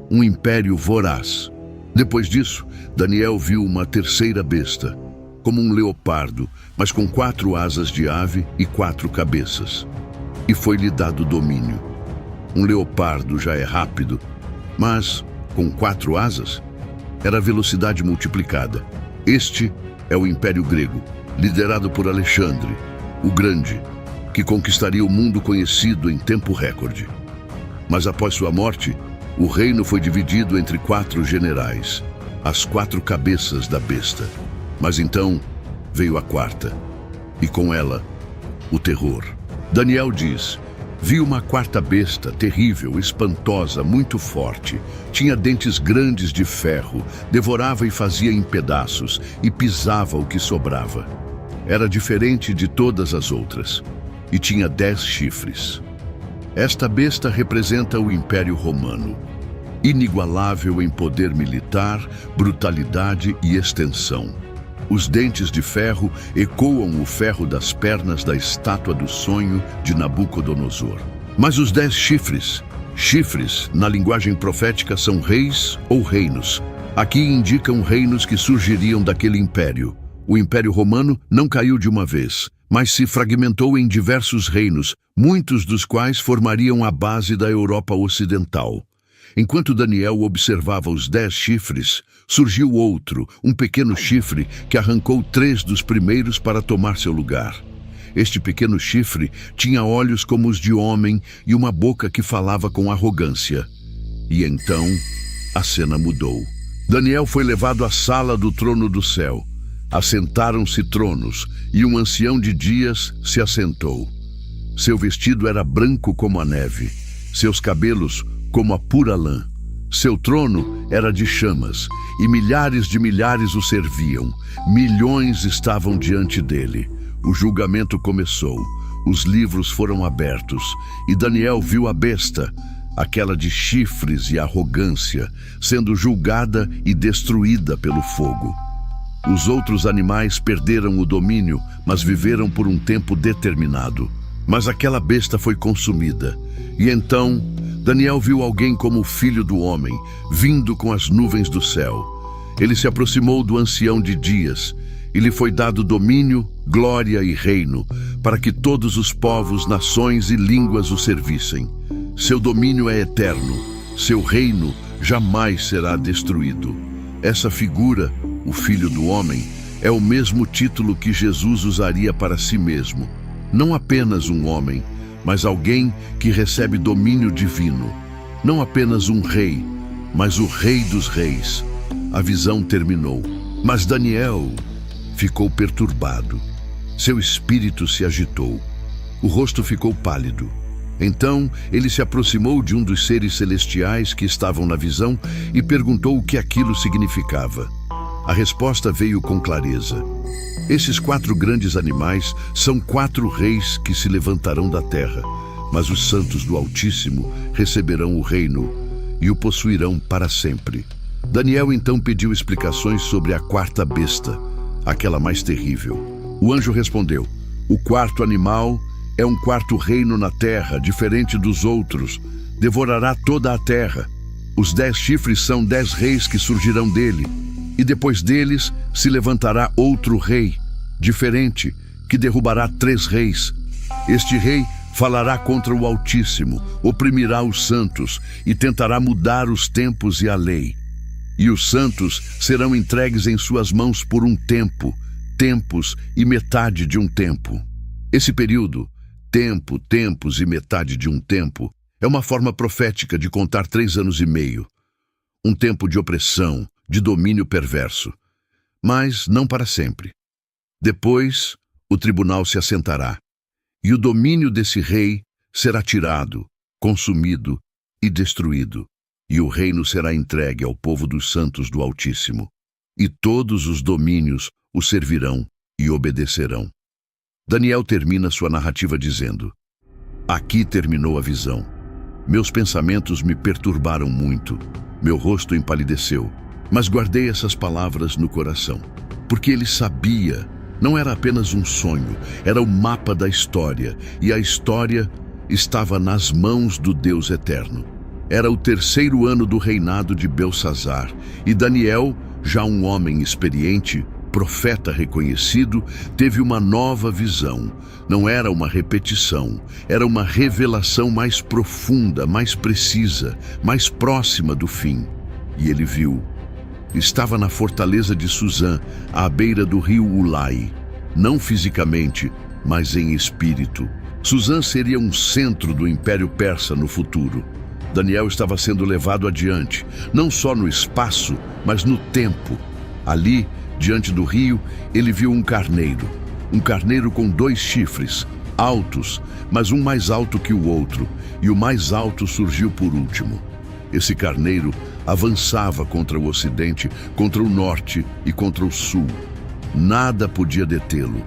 Um império voraz. Depois disso, Daniel viu uma terceira besta, como um leopardo, mas com 4 asas de ave e 4 cabeças. E foi-lhe dado domínio. Um leopardo já é rápido, mas com 4 asas era velocidade multiplicada. Este é o Império Grego, liderado por Alexandre, o Grande, que conquistaria o mundo conhecido em tempo recorde. Mas após sua morte, o reino foi dividido entre 4 generais, as 4 cabeças da besta. Mas então veio a 4ª, e com ela o terror. Daniel diz: vi uma 4ª besta, terrível, espantosa, muito forte. Tinha dentes grandes de ferro, devorava e fazia em pedaços, e pisava o que sobrava. Era diferente de todas as outras, e tinha 10 chifres. Esta besta representa o Império Romano, inigualável em poder militar, brutalidade e extensão. Os dentes de ferro ecoam o ferro das pernas da estátua do sonho de Nabucodonosor. Mas os 10 chifres, na linguagem profética, são reis ou reinos. Aqui indicam reinos que surgiriam daquele império. O Império Romano não caiu de uma vez, mas se fragmentou em diversos reinos, muitos dos quais formariam a base da Europa Ocidental. Enquanto Daniel observava os 10 chifres, surgiu outro, um pequeno chifre, que arrancou 3 dos primeiros para tomar seu lugar. Este pequeno chifre tinha olhos como os de homem e uma boca que falava com arrogância. E então, a cena mudou. Daniel foi levado à sala do trono do céu. Assentaram-se tronos, e um ancião de dias se assentou. Seu vestido era branco como a neve, seus cabelos como a pura lã. Seu trono era de chamas, e milhares de milhares o serviam. Milhões estavam diante dele. O julgamento começou, os livros foram abertos, e Daniel viu a besta, aquela de chifres e arrogância, sendo julgada e destruída pelo fogo. Os outros animais perderam o domínio, mas viveram por um tempo determinado. Mas aquela besta foi consumida. E então, Daniel viu alguém como o Filho do Homem, vindo com as nuvens do céu. Ele se aproximou do ancião de dias, e lhe foi dado domínio, glória e reino, para que todos os povos, nações e línguas o servissem. Seu domínio é eterno, seu reino jamais será destruído. Essa figura, o Filho do Homem, é o mesmo título que Jesus usaria para si mesmo. Não apenas um homem, mas alguém que recebe domínio divino. Não apenas um rei, mas o Rei dos Reis. A visão terminou, mas Daniel ficou perturbado. Seu espírito se agitou. O rosto ficou pálido. Então ele se aproximou de um dos seres celestiais que estavam na visão e perguntou o que aquilo significava. A resposta veio com clareza. Esses 4 grandes animais são 4 reis que se levantarão da terra, mas os santos do Altíssimo receberão o reino e o possuirão para sempre. Daniel então pediu explicações sobre a 4ª besta, aquela mais terrível. O anjo respondeu: o 4º animal é um 4º reino na terra, diferente dos outros. Devorará toda a terra. Os 10 chifres são 10 reis que surgirão dele. E depois deles se levantará outro rei, diferente, que derrubará 3 reis. Este rei falará contra o Altíssimo, oprimirá os santos e tentará mudar os tempos e a lei. E os santos serão entregues em suas mãos por um tempo, tempos e metade de um tempo. Esse período, tempo, tempos e metade de um tempo, é uma forma profética de contar 3 anos e meio. Um tempo de opressão, de domínio perverso, mas não para sempre. Depois, o tribunal se assentará, e o domínio desse rei será tirado, consumido e destruído, e o reino será entregue ao povo dos santos do Altíssimo, e todos os domínios o servirão e obedecerão. Daniel termina sua narrativa dizendo: aqui terminou a visão. Meus pensamentos me perturbaram muito, meu rosto empalideceu. Mas guardei essas palavras no coração, porque ele sabia, não era apenas um sonho, era o mapa da história, e a história estava nas mãos do Deus Eterno. Era o 3º ano do reinado de Belsassar, e Daniel, já um homem experiente, profeta reconhecido, teve uma nova visão. Não era uma repetição, era uma revelação mais profunda, mais precisa, mais próxima do fim. E ele viu. Estava na fortaleza de Suzã, à beira do rio Ulai, não fisicamente, mas em espírito. Suzã seria um centro do Império Persa no futuro. Daniel estava sendo levado adiante, não só no espaço, mas no tempo. Ali, diante do rio, ele viu um carneiro com 2 chifres, altos, mas um mais alto que o outro, e o mais alto surgiu por último. Esse carneiro avançava contra o ocidente, contra o norte e contra o sul. Nada podia detê-lo.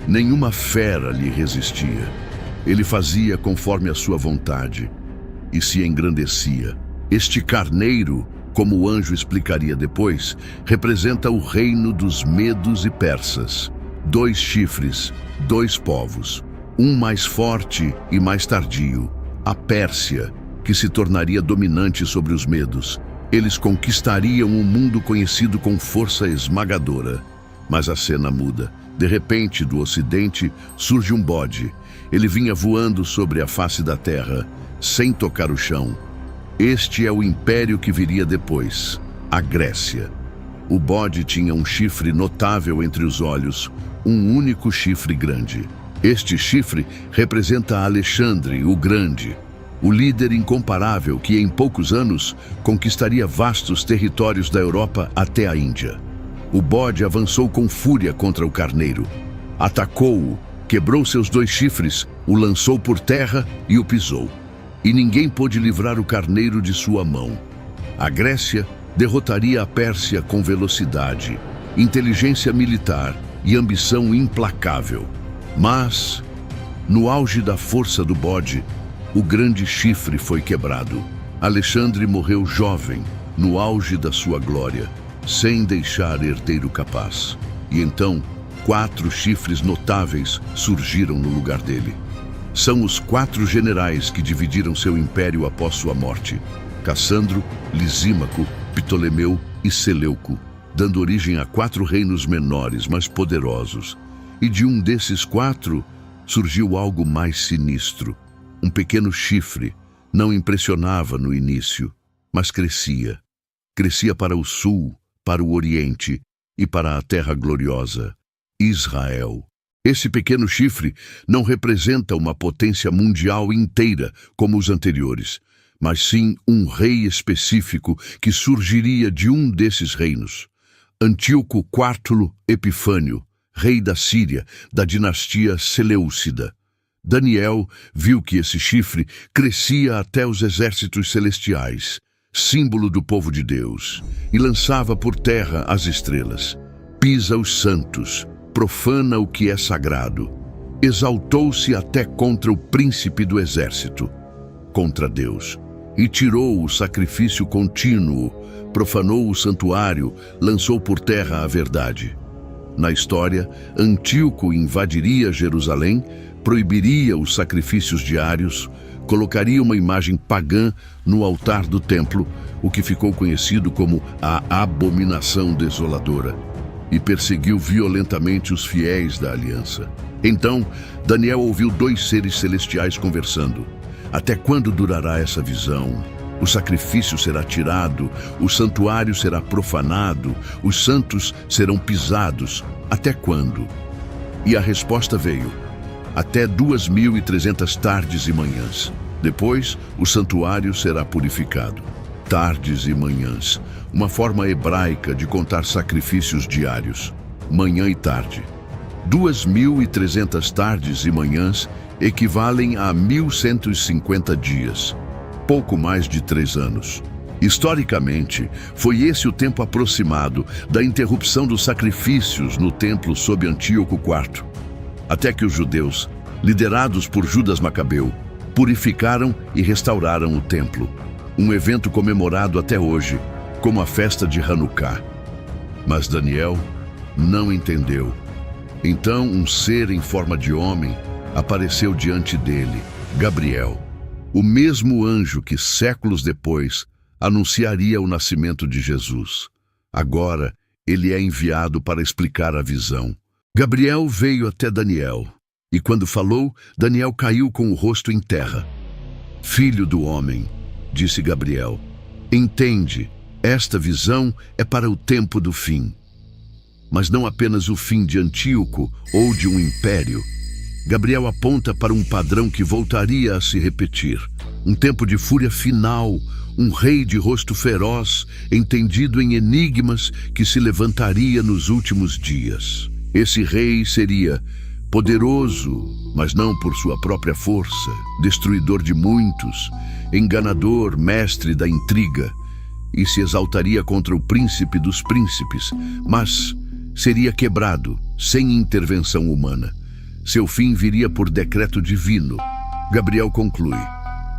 Nenhuma fera lhe resistia. Ele fazia conforme a sua vontade e se engrandecia. Este carneiro, como o anjo explicaria depois, representa o reino dos medos e persas. 2 chifres, 2 povos. Um mais forte e mais tardio, a Pérsia, que se tornaria dominante sobre os medos. Eles conquistariam um mundo conhecido com força esmagadora. Mas a cena muda. De repente, do ocidente, surge um bode. Ele vinha voando sobre a face da terra, sem tocar o chão. Este é o império que viria depois, a Grécia. O bode tinha um chifre notável entre os olhos, um único chifre grande. Este chifre representa Alexandre, o Grande, o líder incomparável que em poucos anos conquistaria vastos territórios da Europa até a Índia. O bode avançou com fúria contra o carneiro. Atacou-o, quebrou seus 2 chifres, o lançou por terra e o pisou. E ninguém pôde livrar o carneiro de sua mão. A Grécia derrotaria a Pérsia com velocidade, inteligência militar e ambição implacável. Mas, no auge da força do bode, o grande chifre foi quebrado. Alexandre morreu jovem, no auge da sua glória, sem deixar herdeiro capaz. E então, 4 chifres notáveis surgiram no lugar dele. São os 4 generais que dividiram seu império após sua morte: Cassandro, Lisímaco, Ptolemeu e Seleuco, dando origem a 4 reinos menores, mas poderosos. E de um desses 4 surgiu algo mais sinistro. Um pequeno chifre não impressionava no início, mas crescia. Crescia para o sul, para o oriente e para a terra gloriosa, Israel. Esse pequeno chifre não representa uma potência mundial inteira como os anteriores, mas sim um rei específico que surgiria de um desses reinos. Antíoco IV Epifânio, rei da Síria, da dinastia Seleucida. Daniel viu que esse chifre crescia até os exércitos celestiais, símbolo do povo de Deus, e lançava por terra as estrelas. Pisa os santos, profana o que é sagrado. Exaltou-se até contra o príncipe do exército, contra Deus, e tirou o sacrifício contínuo, profanou o santuário, lançou por terra a verdade. Na história, Antíoco invadiria Jerusalém, proibiria os sacrifícios diários, colocaria uma imagem pagã no altar do templo, o que ficou conhecido como a Abominação Desoladora, e perseguiu violentamente os fiéis da aliança. Então, Daniel ouviu 2 seres celestiais conversando. Até quando durará essa visão? O sacrifício será tirado, o santuário será profanado, os santos serão pisados. Até quando? E a resposta veio: até 2.300 tardes e manhãs. Depois, o santuário será purificado. Tardes e manhãs, uma forma hebraica de contar sacrifícios diários, manhã e tarde. 2.300 tardes e manhãs equivalem a 1.150 dias, pouco mais de 3 anos. Historicamente, foi esse o tempo aproximado da interrupção dos sacrifícios no templo sob Antíoco IV, até que os judeus, liderados por Judas Macabeu, purificaram e restauraram o templo, um evento comemorado até hoje como a festa de Hanukkah. Mas Daniel não entendeu. Então um ser em forma de homem apareceu diante dele, Gabriel, o mesmo anjo que séculos depois anunciaria o nascimento de Jesus. Agora ele é enviado para explicar a visão. Gabriel veio até Daniel, e quando falou, Daniel caiu com o rosto em terra. Filho do homem, disse Gabriel, entende, esta visão é para o tempo do fim. Mas não apenas o fim de Antíoco ou de um império. Gabriel aponta para um padrão que voltaria a se repetir. Um tempo de fúria final, um rei de rosto feroz, entendido em enigmas, que se levantaria nos últimos dias. Esse rei seria poderoso, mas não por sua própria força, destruidor de muitos, enganador, mestre da intriga, e se exaltaria contra o príncipe dos príncipes, mas seria quebrado, sem intervenção humana. Seu fim viria por decreto divino. Gabriel conclui: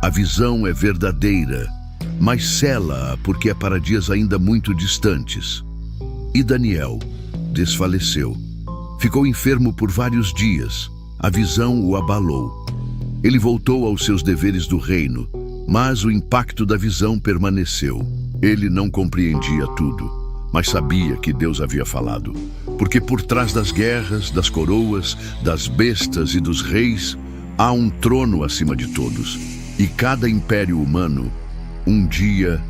a visão é verdadeira, mas cela-a porque é para dias ainda muito distantes. E Daniel desfaleceu. Ficou enfermo por vários dias. A visão o abalou. Ele voltou aos seus deveres do reino, mas o impacto da visão permaneceu. Ele não compreendia tudo, mas sabia que Deus havia falado. Porque por trás das guerras, das coroas, das bestas e dos reis, há um trono acima de todos. E cada império humano, um dia,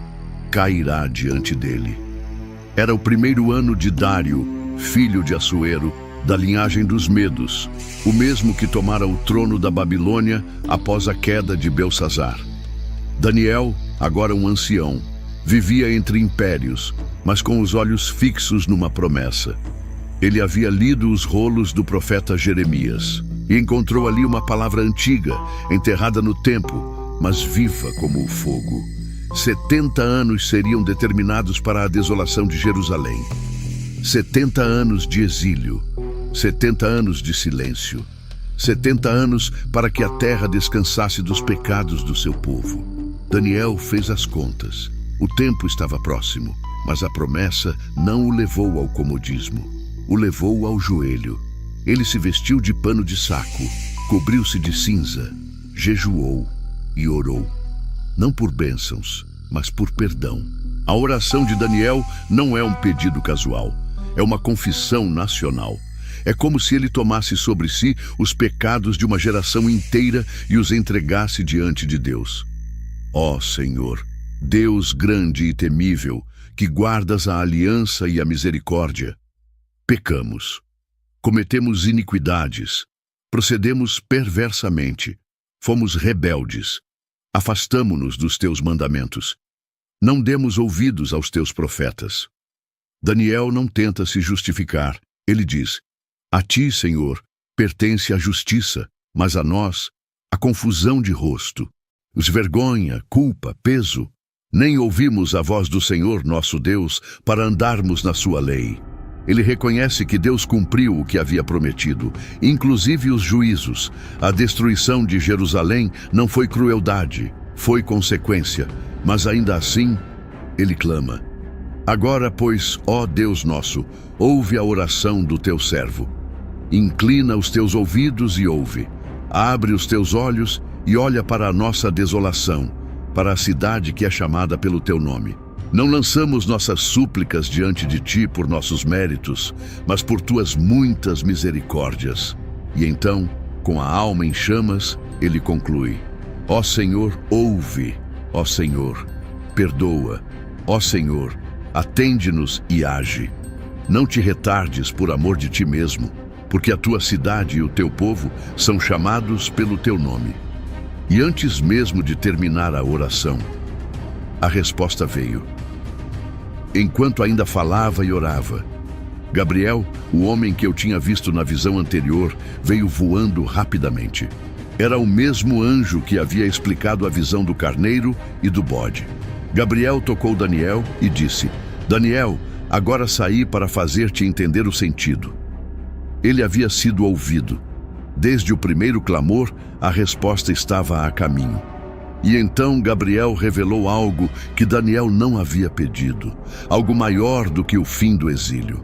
cairá diante dele. Era o primeiro ano de Dário, filho de Assuero, da linhagem dos Medos, o mesmo que tomara o trono da Babilônia após a queda de Belsazar. Daniel, agora um ancião, vivia entre impérios, mas com os olhos fixos numa promessa. Ele havia lido os rolos do profeta Jeremias e encontrou ali uma palavra antiga, enterrada no tempo, mas viva como o fogo. 70 anos seriam determinados para a desolação de Jerusalém. 70 anos de exílio, 70 anos de silêncio, 70 anos para que a terra descansasse dos pecados do seu povo. Daniel fez as contas. O tempo estava próximo, mas a promessa não o levou ao comodismo. O levou ao joelho. Ele se vestiu de pano de saco, cobriu-se de cinza, jejuou e orou. Não por bênçãos, mas por perdão. A oração de Daniel não é um pedido casual, é uma confissão nacional. É como se ele tomasse sobre si os pecados de uma geração inteira e os entregasse diante de Deus. Ó Senhor, Deus grande e temível, que guardas a aliança e a misericórdia, pecamos, cometemos iniquidades, procedemos perversamente, fomos rebeldes, afastamo-nos dos teus mandamentos, não demos ouvidos aos teus profetas. Daniel não tenta se justificar, ele diz: a ti, Senhor, pertence a justiça, mas a nós, a confusão de rosto, os vergonha, culpa, peso. Nem ouvimos a voz do Senhor nosso Deus para andarmos na sua lei. Ele reconhece que Deus cumpriu o que havia prometido, inclusive os juízos. A destruição de Jerusalém não foi crueldade, foi consequência, mas ainda assim, ele clama: agora, pois, ó Deus nosso, ouve a oração do teu servo. Inclina os teus ouvidos e ouve. Abre os teus olhos e olha para a nossa desolação, para a cidade que é chamada pelo teu nome. Não lançamos nossas súplicas diante de ti por nossos méritos, mas por tuas muitas misericórdias. E então, com a alma em chamas, ele conclui: ó Senhor, ouve. Ó Senhor, perdoa. Ó Senhor, atende-nos e age. Não te retardes por amor de ti mesmo, porque a tua cidade e o teu povo são chamados pelo teu nome. E antes mesmo de terminar a oração, a resposta veio. Enquanto ainda falava e orava, Gabriel, o homem que eu tinha visto na visão anterior, veio voando rapidamente. Era o mesmo anjo que havia explicado a visão do carneiro e do bode. Gabriel tocou Daniel e disse: Daniel, agora saí para fazer-te entender o sentido. Ele havia sido ouvido. Desde o primeiro clamor, a resposta estava a caminho. E então Gabriel revelou algo que Daniel não havia pedido, algo maior do que o fim do exílio.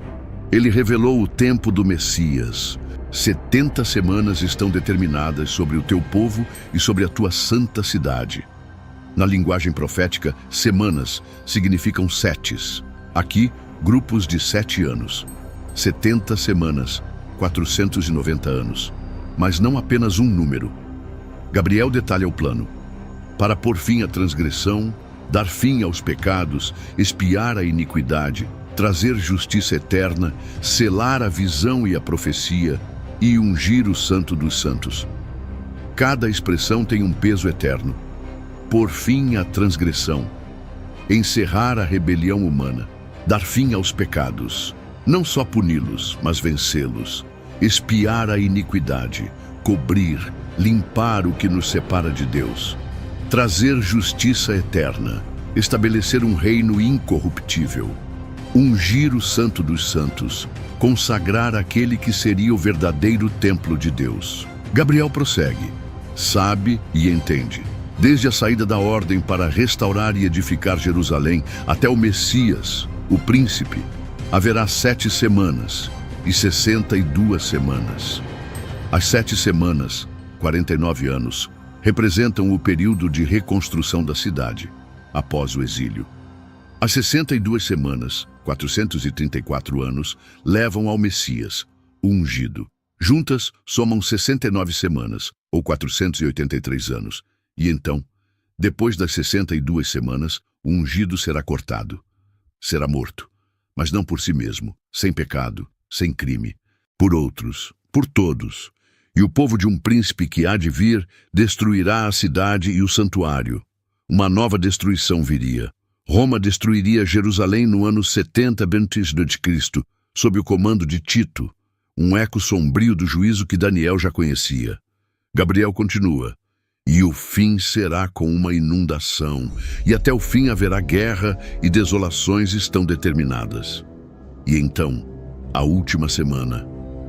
Ele revelou o tempo do Messias. 70 semanas estão determinadas sobre o teu povo e sobre a tua santa cidade. Na linguagem profética, semanas significam setes. Aqui, grupos de 7 anos. 70 semanas, 490 anos. Mas não apenas um número. Gabriel detalha o plano. Para pôr fim à transgressão, dar fim aos pecados, expiar a iniquidade, trazer justiça eterna, selar a visão e a profecia e ungir o Santo dos Santos. Cada expressão tem um peso eterno. Pôr fim à transgressão, encerrar a rebelião humana, dar fim aos pecados, não só puni-los, mas vencê-los, expiar a iniquidade, cobrir, limpar o que nos separa de Deus, trazer justiça eterna, estabelecer um reino incorruptível, ungir o Santo dos Santos, consagrar aquele que seria o verdadeiro templo de Deus. Gabriel prossegue, sabe e entende. Desde a saída da ordem para restaurar e edificar Jerusalém até o Messias, o príncipe, haverá 7 semanas e 62 semanas. As 7 semanas, 49 anos, representam o período de reconstrução da cidade, após o exílio. As 62 semanas, 434 anos, levam ao Messias, o ungido. Juntas, somam 69 semanas, ou 483 anos. E então, depois das 62 semanas, o ungido será cortado. Será morto, mas não por si mesmo, sem pecado, sem crime. por outros, por todos. E o povo de um príncipe que há de vir destruirá a cidade e o santuário. Uma nova destruição viria. Roma destruiria Jerusalém no ano 70 a.C., sob o comando de Tito, um eco sombrio do juízo que Daniel já conhecia. Gabriel continua: e o fim será com uma inundação, e até o fim haverá guerra e desolações estão determinadas. E então, a última semana,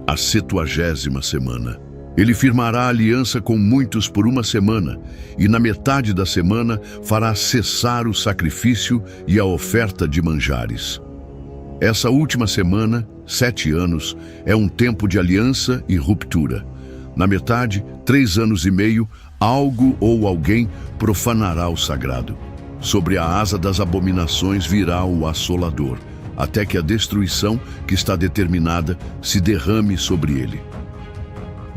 a 70ª semana, ele firmará aliança com muitos por uma semana, e na metade da semana fará cessar o sacrifício e a oferta de manjares. Essa última semana, 7 anos, é um tempo de aliança e ruptura. Na metade, 3 anos e meio, algo ou alguém profanará o sagrado. Sobre a asa das abominações virá o assolador, até que a destruição que está determinada se derrame sobre ele.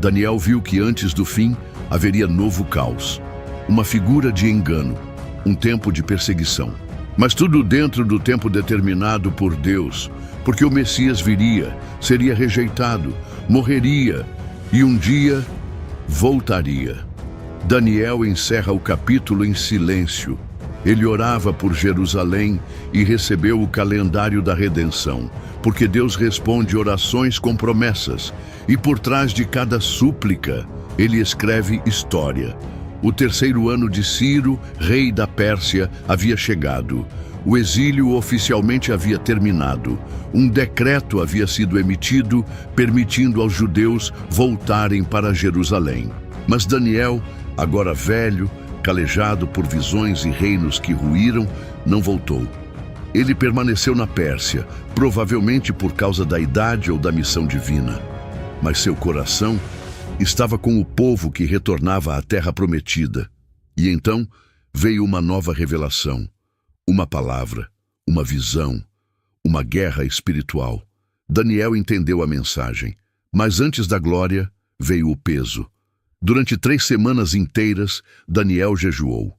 Daniel viu que antes do fim haveria novo caos, uma figura de engano, um tempo de perseguição. Mas tudo dentro do tempo determinado por Deus, porque o Messias viria, seria rejeitado, morreria e um dia voltaria. Daniel encerra o capítulo em silêncio. Ele orava por Jerusalém e recebeu o calendário da redenção, porque Deus responde orações com promessas, e por trás de cada súplica, ele escreve história. O 3º ano de Ciro, rei da Pérsia, havia chegado. O exílio oficialmente havia terminado. Um decreto havia sido emitido, permitindo aos judeus voltarem para Jerusalém. Mas Daniel, agora velho, calejado por visões e reinos que ruíram, não voltou. Ele permaneceu na Pérsia, provavelmente por causa da idade ou da missão divina. Mas seu coração estava com o povo que retornava à terra prometida. E então veio uma nova revelação, uma palavra, uma visão, uma guerra espiritual. Daniel entendeu a mensagem, mas antes da glória veio o peso. Durante 3 semanas inteiras, Daniel jejuou.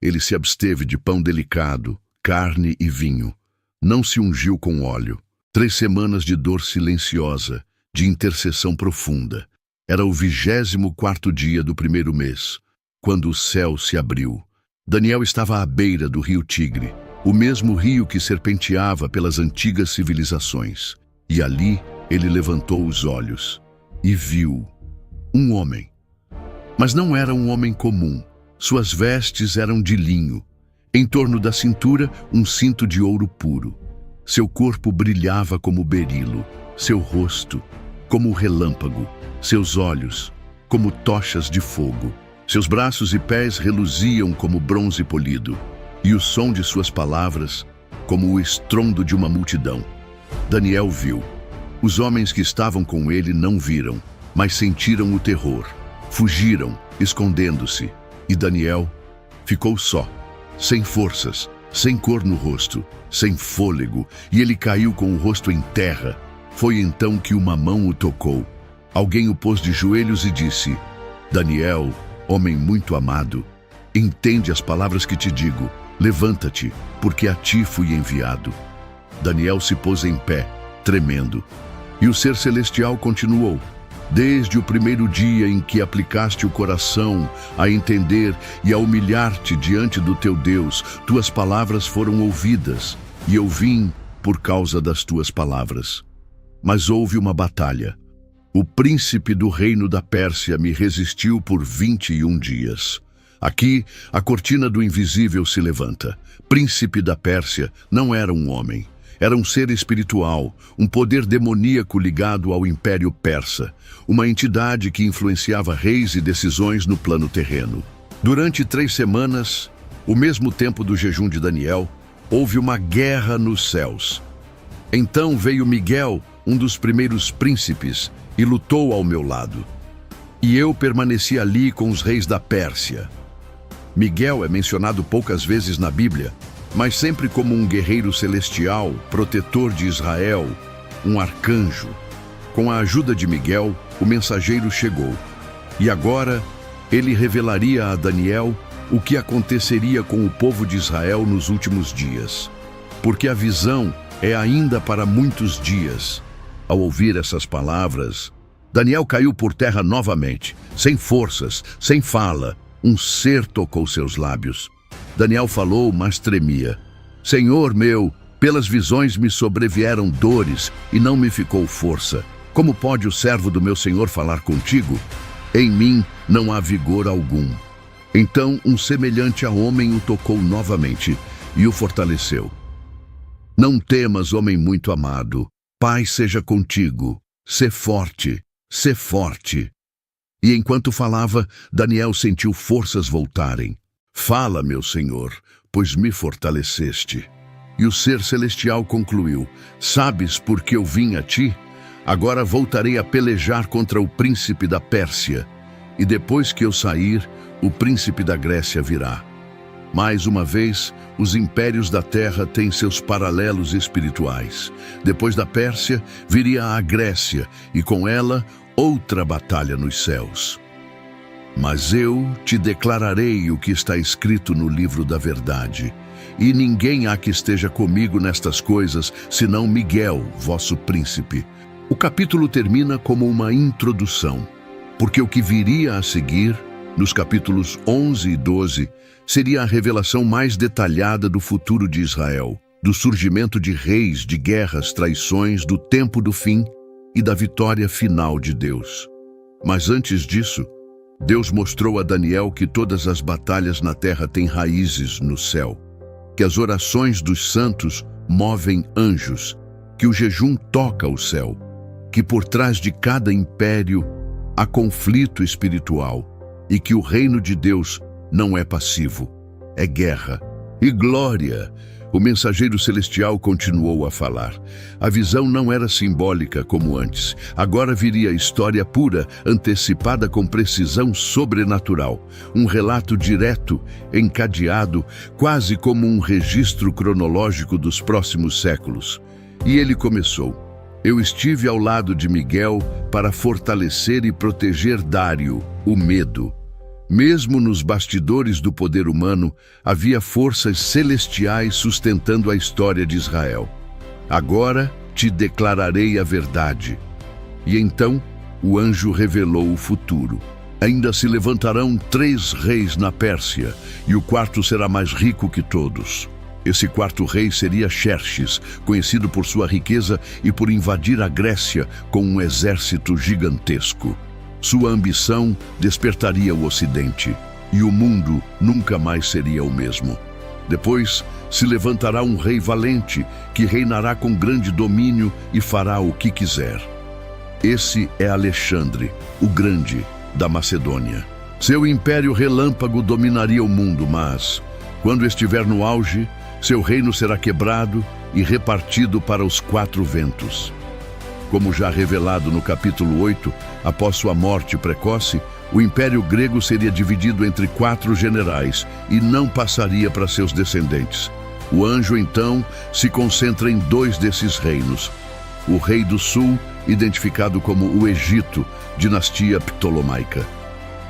Ele se absteve de pão delicado, carne e vinho. Não se ungiu com óleo. 3 semanas de dor silenciosa, de intercessão profunda. Era o 24º dia do 1º mês, quando o céu se abriu. Daniel estava à beira do rio Tigre, o mesmo rio que serpenteava pelas antigas civilizações. E ali ele levantou os olhos e viu um homem. Mas não era um homem comum. Suas vestes eram de linho. Em torno da cintura, um cinto de ouro puro. Seu corpo brilhava como berilo, seu rosto como o relâmpago, seus olhos como tochas de fogo. Seus braços e pés reluziam como bronze polido, e o som de suas palavras como o estrondo de uma multidão. Daniel viu. Os homens que estavam com ele não viram, mas sentiram o terror. Fugiram, escondendo-se, e Daniel ficou só, sem forças, sem cor no rosto, sem fôlego, e ele caiu com o rosto em terra. Foi então que uma mão o tocou. Alguém o pôs de joelhos e disse: Daniel, homem muito amado, entende as palavras que te digo. Levanta-te, porque a ti fui enviado. Daniel se pôs em pé, tremendo, e o ser celestial continuou: desde o 1º dia em que aplicaste o coração a entender e a humilhar-te diante do teu Deus, tuas palavras foram ouvidas, e eu vim por causa das tuas palavras. Mas houve uma batalha. O príncipe do reino da Pérsia me resistiu por 21 dias. Aqui, a cortina do invisível se levanta. Príncipe da Pérsia não era um homem. Era um ser espiritual, um poder demoníaco ligado ao Império Persa, uma entidade que influenciava reis e decisões no plano terreno. Durante 3 semanas, o mesmo tempo do jejum de Daniel, houve uma guerra nos céus. Então veio Miguel, um dos primeiros príncipes, e lutou ao meu lado. E eu permaneci ali com os reis da Pérsia. Miguel é mencionado poucas vezes na Bíblia, mas sempre como um guerreiro celestial, protetor de Israel, um arcanjo. Com a ajuda de Miguel, o mensageiro chegou. E agora, ele revelaria a Daniel o que aconteceria com o povo de Israel nos últimos dias. Porque a visão é ainda para muitos dias. Ao ouvir essas palavras, Daniel caiu por terra novamente, sem forças, sem fala. Um ser tocou seus lábios. Daniel falou, mas tremia. Senhor meu, pelas visões me sobrevieram dores e não me ficou força. Como pode o servo do meu senhor falar contigo? Em mim não há vigor algum. Então um semelhante a homem o tocou novamente e o fortaleceu. Não temas, homem muito amado. Paz seja contigo. Sê forte, sê forte. E enquanto falava, Daniel sentiu forças voltarem. Fala, meu senhor, pois me fortaleceste. E o ser celestial concluiu: sabes por que eu vim a ti? Agora voltarei a pelejar contra o príncipe da Pérsia. E depois que eu sair, o príncipe da Grécia virá. Mais uma vez, os impérios da terra têm seus paralelos espirituais. Depois da Pérsia, viria a Grécia, e com ela, outra batalha nos céus. Mas eu te declararei o que está escrito no livro da verdade. E ninguém há que esteja comigo nestas coisas, senão Miguel, vosso príncipe. O capítulo termina como uma introdução, porque o que viria a seguir, nos capítulos 11 e 12, seria a revelação mais detalhada do futuro de Israel, do surgimento de reis, de guerras, traições, do tempo do fim e da vitória final de Deus. Mas antes disso, Deus mostrou a Daniel que todas as batalhas na terra têm raízes no céu, que as orações dos santos movem anjos, que o jejum toca o céu, que por trás de cada império há conflito espiritual e que o reino de Deus não é passivo, é guerra e glória. O mensageiro celestial continuou a falar. A visão não era simbólica como antes. Agora viria a história pura, antecipada com precisão sobrenatural. Um relato direto, encadeado, quase como um registro cronológico dos próximos séculos. E ele começou. Eu estive ao lado de Miguel para fortalecer e proteger Dário, o medo. Mesmo nos bastidores do poder humano, havia forças celestiais sustentando a história de Israel. Agora te declararei a verdade. E então o anjo revelou o futuro. Ainda se levantarão 3 reis na Pérsia, e o quarto será mais rico que todos. Esse quarto rei seria Xerxes, conhecido por sua riqueza e por invadir a Grécia com um exército gigantesco. Sua ambição despertaria o Ocidente, e o mundo nunca mais seria o mesmo. Depois se levantará um rei valente, que reinará com grande domínio e fará o que quiser. Esse é Alexandre, o Grande, da Macedônia. Seu império relâmpago dominaria o mundo, mas, quando estiver no auge, seu reino será quebrado e repartido para os 4 ventos. Como já revelado no capítulo 8, após sua morte precoce, o Império Grego seria dividido entre 4 generais e não passaria para seus descendentes. O anjo, então, se concentra em 2 desses reinos. O rei do sul, identificado como o Egito, dinastia ptolomaica.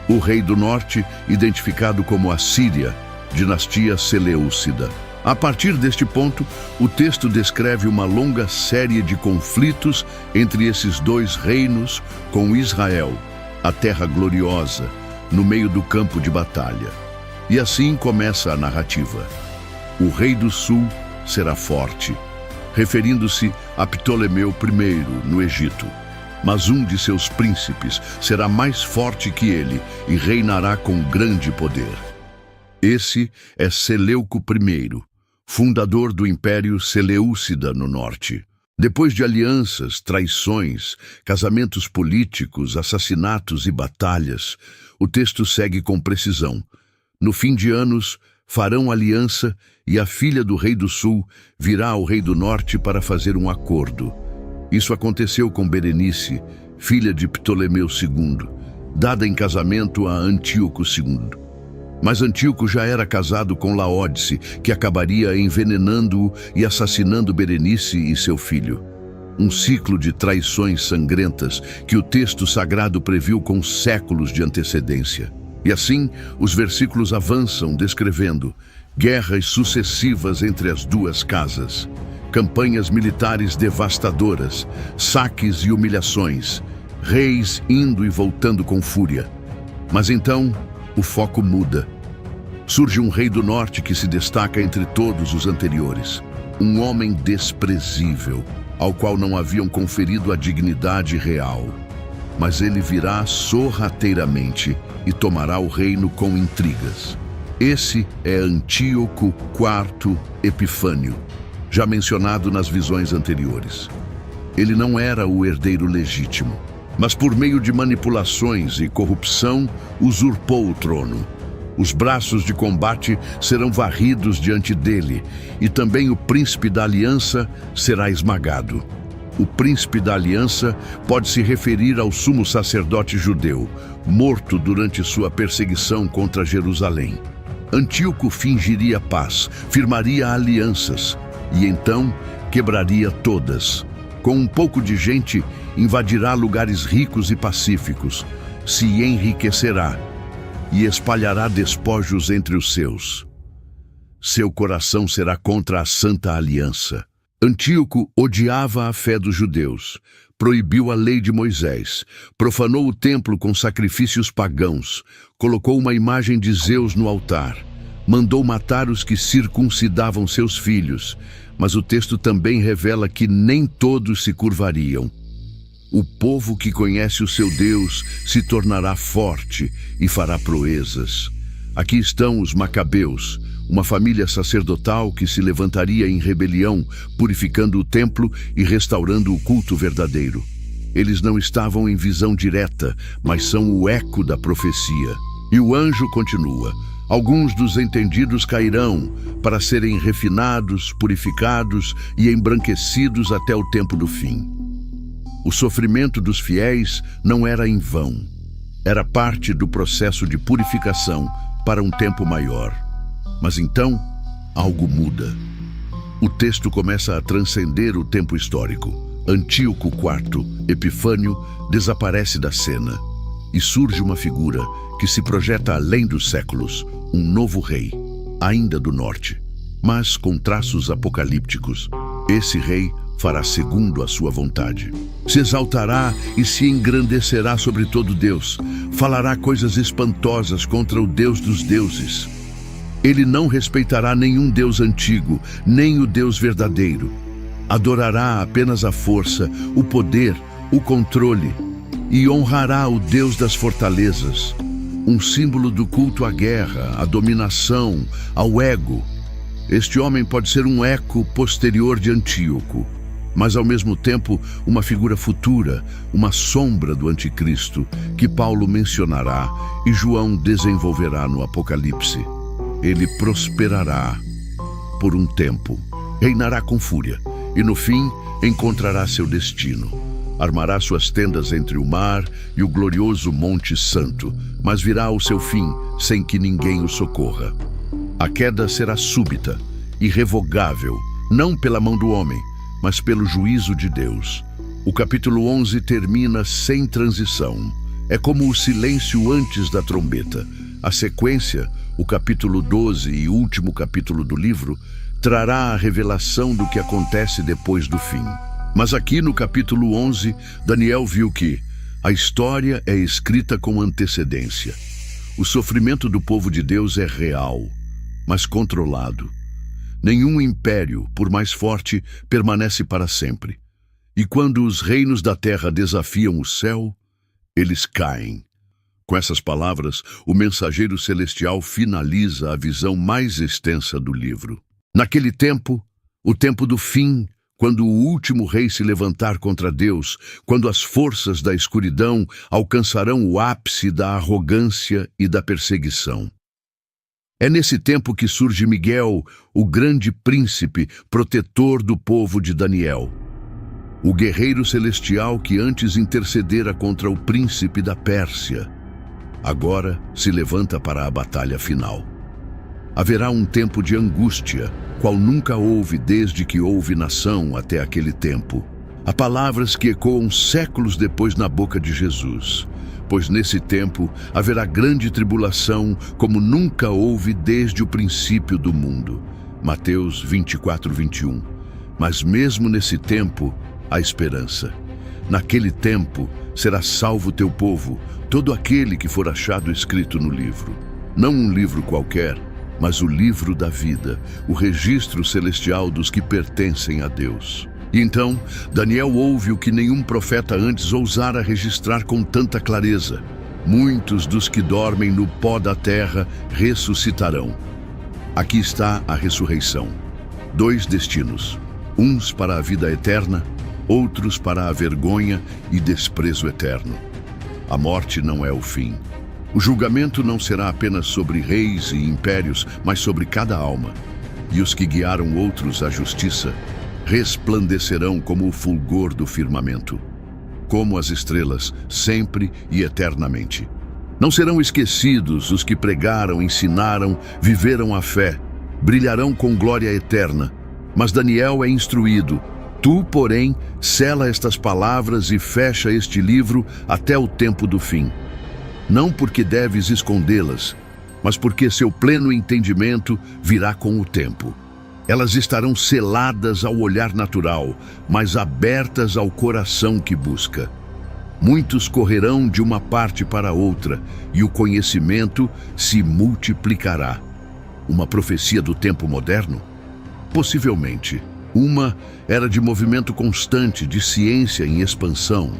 O rei do norte, identificado como a Síria, dinastia seleucida. A partir deste ponto, o texto descreve uma longa série de conflitos entre esses 2 reinos com Israel, a terra gloriosa, no meio do campo de batalha. E assim começa a narrativa. O rei do sul será forte, referindo-se a Ptolomeu I, no Egito. Mas um de seus príncipes será mais forte que ele e reinará com grande poder. Esse é Seleuco I, fundador do Império Seleucida no norte. Depois de alianças, traições, casamentos políticos, assassinatos e batalhas, o texto segue com precisão. No fim de anos, farão aliança e a filha do rei do sul virá ao rei do norte para fazer um acordo. Isso aconteceu com Berenice, filha de Ptolomeu II, dada em casamento a Antíoco II. Mas Antíoco já era casado com Laódice, que acabaria envenenando-o e assassinando Berenice e seu filho. Um ciclo de traições sangrentas que o texto sagrado previu com séculos de antecedência. E assim, os versículos avançam descrevendo guerras sucessivas entre as 2 casas. campanhas militares devastadoras, saques e humilhações, reis indo e voltando com fúria. Mas então, o foco muda. Surge um rei do norte que se destaca entre todos os anteriores. Um homem desprezível, ao qual não haviam conferido a dignidade real. Mas ele virá sorrateiramente e tomará o reino com intrigas. Esse é Antíoco IV Epifânio, já mencionado nas visões anteriores. Ele não era o herdeiro legítimo, mas por meio de manipulações e corrupção usurpou o trono. Os braços de combate serão varridos diante dele, e também o príncipe da aliança será esmagado. O príncipe da aliança pode se referir ao sumo sacerdote judeu, morto durante sua perseguição contra Jerusalém. Antíoco fingiria paz, firmaria alianças, e então quebraria todas. Com um pouco de gente, invadirá lugares ricos e pacíficos, se enriquecerá e espalhará despojos entre os seus. Seu coração será contra a Santa Aliança. Antíoco odiava a fé dos judeus, proibiu a lei de Moisés, profanou o templo com sacrifícios pagãos, colocou uma imagem de Zeus no altar, mandou matar os que circuncidavam seus filhos, mas o texto também revela que nem todos se curvariam. O povo que conhece o seu Deus se tornará forte e fará proezas. Aqui estão os Macabeus, uma família sacerdotal que se levantaria em rebelião, purificando o templo e restaurando o culto verdadeiro. Eles não estavam em visão direta, mas são o eco da profecia. E o anjo continua: alguns dos entendidos cairão, para serem refinados, purificados e embranquecidos até o tempo do fim. O sofrimento dos fiéis não era em vão. Era parte do processo de purificação para um tempo maior. Mas então, algo muda. O texto começa a transcender o tempo histórico. Antíoco IV Epifânio desaparece da cena e surge uma figura que se projeta além dos séculos, um novo rei, ainda do norte, mas com traços apocalípticos. Esse rei fará segundo a sua vontade. Se exaltará e se engrandecerá sobre todo Deus. Falará coisas espantosas contra o Deus dos deuses. Ele não respeitará nenhum Deus antigo, nem o Deus verdadeiro. Adorará apenas a força, o poder, o controle, e honrará o Deus das fortalezas, um símbolo do culto à guerra, à dominação, ao ego. Este homem pode ser um eco posterior de Antíoco, mas ao mesmo tempo uma figura futura, uma sombra do anticristo, que Paulo mencionará e João desenvolverá no Apocalipse. Ele prosperará por um tempo, reinará com fúria, e no fim encontrará seu destino. Armará suas tendas entre o mar e o glorioso Monte Santo, mas virá ao seu fim sem que ninguém o socorra. A queda será súbita, irrevogável, não pela mão do homem, mas pelo juízo de Deus. O capítulo 11 termina sem transição. É como o silêncio antes da trombeta. A sequência, o capítulo 12 e último capítulo do livro, trará a revelação do que acontece depois do fim. Mas aqui no capítulo 11, Daniel viu que a história é escrita com antecedência. O sofrimento do povo de Deus é real, mas controlado. Nenhum império, por mais forte, permanece para sempre. E quando os reinos da terra desafiam o céu, eles caem. Com essas palavras, o mensageiro celestial finaliza a visão mais extensa do livro. Naquele tempo, o tempo do fim, quando o último rei se levantar contra Deus, quando as forças da escuridão alcançarão o ápice da arrogância e da perseguição. É nesse tempo que surge Miguel, o grande príncipe, protetor do povo de Daniel. O guerreiro celestial que antes intercedera contra o príncipe da Pérsia, agora se levanta para a batalha final. Haverá um tempo de angústia, qual nunca houve desde que houve nação até aquele tempo. Há palavras que ecoam séculos depois na boca de Jesus. Pois nesse tempo haverá grande tribulação, como nunca houve desde o princípio do mundo. Mateus 24, 21. Mas mesmo nesse tempo, há esperança. Naquele tempo, será salvo teu povo, todo aquele que for achado escrito no livro. Não um livro qualquer, mas o livro da vida, o registro celestial dos que pertencem a Deus. E então, Daniel ouve o que nenhum profeta antes ousara registrar com tanta clareza. Muitos dos que dormem no pó da terra ressuscitarão. Aqui está a ressurreição. 2 destinos, uns para a vida eterna, outros para a vergonha e desprezo eterno. A morte não é o fim. O julgamento não será apenas sobre reis e impérios, mas sobre cada alma. E os que guiaram outros à justiça resplandecerão como o fulgor do firmamento, como as estrelas, sempre e eternamente. Não serão esquecidos os que pregaram, ensinaram, viveram a fé, brilharão com glória eterna. Mas Daniel é instruído: tu, porém, sela estas palavras e fecha este livro até o tempo do fim. Não porque deves escondê-las, mas porque seu pleno entendimento virá com o tempo. Elas estarão seladas ao olhar natural, mas abertas ao coração que busca. Muitos correrão de uma parte para outra, e o conhecimento se multiplicará. Uma profecia do tempo moderno? Possivelmente. Uma era de movimento constante, de ciência em expansão,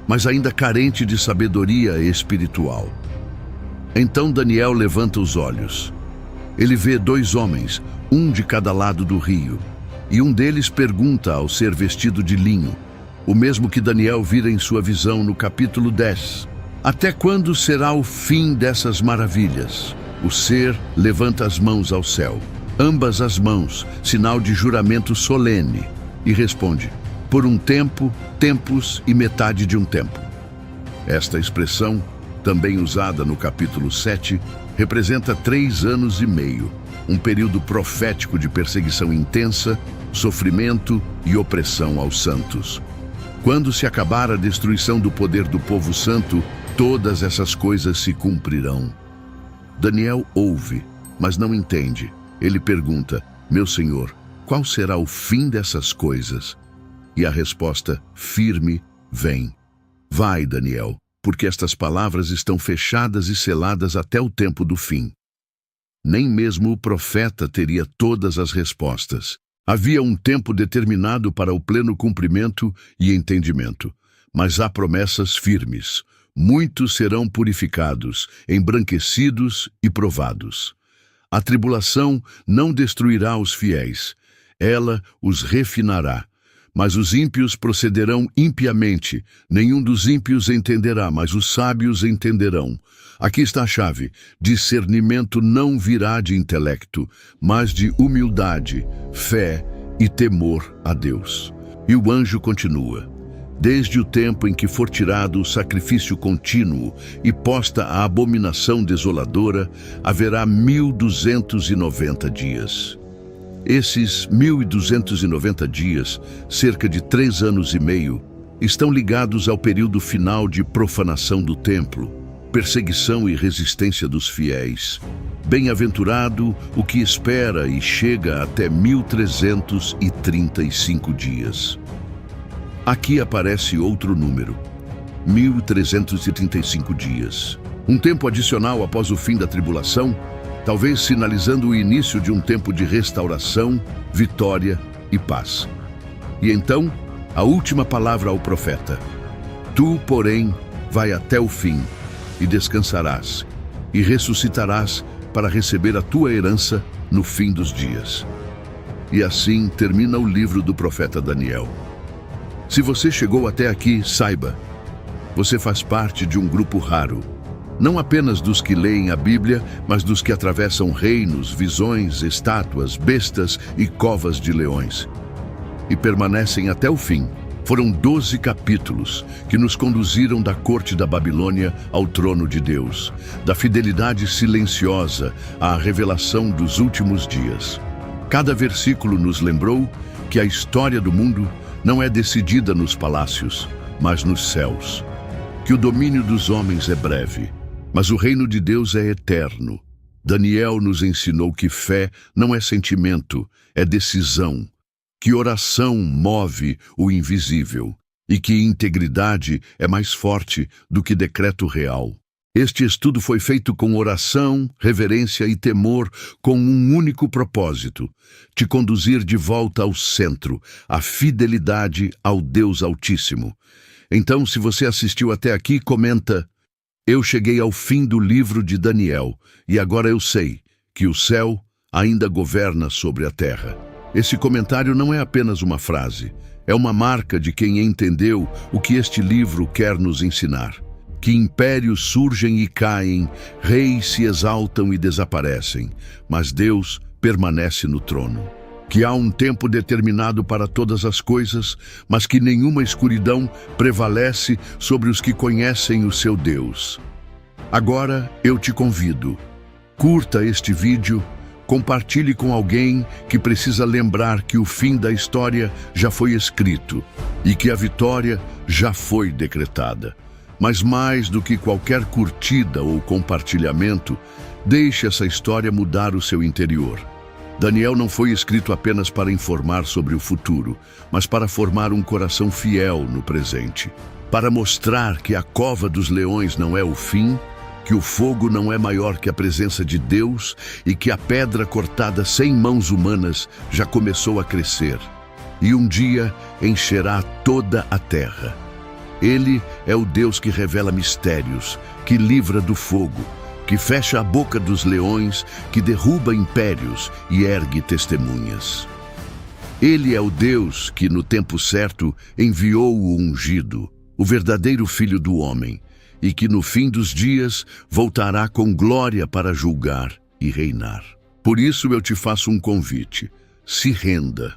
mas ainda carente de sabedoria espiritual. Então Daniel levanta os olhos. Ele vê 2 homens, um de cada lado do rio, e um deles pergunta ao ser vestido de linho, o mesmo que Daniel vira em sua visão no capítulo 10. Até quando será o fim dessas maravilhas? O ser levanta as mãos ao céu, ambas as mãos, sinal de juramento solene, e responde: por um tempo, tempos e metade de um tempo. Esta expressão, também usada no capítulo 7, representa 3 anos e meio, um período profético de perseguição intensa, sofrimento e opressão aos santos. Quando se acabar a destruição do poder do povo santo, todas essas coisas se cumprirão. Daniel ouve, mas não entende. Ele pergunta: meu senhor, qual será o fim dessas coisas? E a resposta, firme, vem. Vai, Daniel, porque estas palavras estão fechadas e seladas até o tempo do fim. Nem mesmo o profeta teria todas as respostas. Havia um tempo determinado para o pleno cumprimento e entendimento, mas há promessas firmes. Muitos serão purificados, embranquecidos e provados. A tribulação não destruirá os fiéis, ela os refinará. Mas os ímpios procederão impiamente. Nenhum dos ímpios entenderá, mas os sábios entenderão. Aqui está a chave: discernimento não virá de intelecto, mas de humildade, fé e temor a Deus. E o anjo continua: desde o tempo em que for tirado o sacrifício contínuo e posta a abominação desoladora, haverá 1290 dias. Esses 1290 dias, cerca de 3 anos e meio, estão ligados ao período final de profanação do templo, perseguição e resistência dos fiéis. Bem-aventurado o que espera e chega até 1335 dias. Aqui aparece outro número: 1335 dias. Um tempo adicional após o fim da tribulação, talvez sinalizando o início de um tempo de restauração, vitória e paz. E então, a última palavra ao profeta: tu, porém, vai até o fim, e descansarás, e ressuscitarás para receber a tua herança no fim dos dias. E assim termina o livro do profeta Daniel. Se você chegou até aqui, saiba, você faz parte de um grupo raro. Não apenas dos que leem a Bíblia, mas dos que atravessam reinos, visões, estátuas, bestas e covas de leões. E permanecem até o fim. Foram 12 capítulos que nos conduziram da corte da Babilônia ao trono de Deus, da fidelidade silenciosa à revelação dos últimos dias. Cada versículo nos lembrou que a história do mundo não é decidida nos palácios, mas nos céus. Que o domínio dos homens é breve, mas o reino de Deus é eterno. Daniel nos ensinou que fé não é sentimento, é decisão. que oração move o invisível e que integridade é mais forte do que decreto real. Este estudo foi feito com oração, reverência e temor, com um único propósito: te conduzir de volta ao centro, à fidelidade ao Deus Altíssimo. Então, se você assistiu até aqui, comenta: eu cheguei ao fim do livro de Daniel, e agora eu sei que o céu ainda governa sobre a terra. Esse comentário não é apenas uma frase, é uma marca de quem entendeu o que este livro quer nos ensinar. Que impérios surgem e caem, reis se exaltam e desaparecem, mas Deus permanece no trono. Que há um tempo determinado para todas as coisas, mas que nenhuma escuridão prevalece sobre os que conhecem o seu Deus. Agora eu te convido, curta este vídeo, compartilhe com alguém que precisa lembrar que o fim da história já foi escrito e que a vitória já foi decretada. Mas mais do que qualquer curtida ou compartilhamento, deixe essa história mudar o seu interior. Daniel não foi escrito apenas para informar sobre o futuro, mas para formar um coração fiel no presente. Para mostrar que a cova dos leões não é o fim, que o fogo não é maior que a presença de Deus e que a pedra cortada sem mãos humanas já começou a crescer. E um dia encherá toda a terra. Ele é o Deus que revela mistérios, que livra do fogo, que fecha a boca dos leões, que derruba impérios e ergue testemunhas. Ele é o Deus que, no tempo certo, enviou o ungido, o verdadeiro Filho do Homem, e que no fim dos dias voltará com glória para julgar e reinar. Por isso eu te faço um convite: se renda,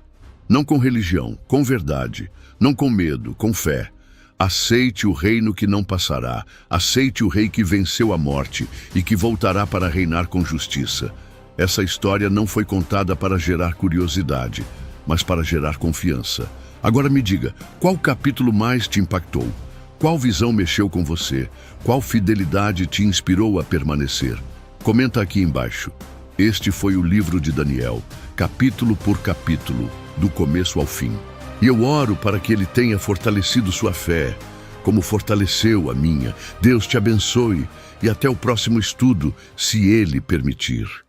não com religião, com verdade, não com medo, com fé. Aceite o reino que não passará, aceite o rei que venceu a morte e que voltará para reinar com justiça. Essa história não foi contada para gerar curiosidade, mas para gerar confiança. Agora me diga, qual capítulo mais te impactou? Qual visão mexeu com você? Qual fidelidade te inspirou a permanecer? Comenta aqui embaixo. Este foi o livro de Daniel, capítulo por capítulo, do começo ao fim. E eu oro para que ele tenha fortalecido sua fé, como fortaleceu a minha. Deus te abençoe e até o próximo estudo, se ele permitir.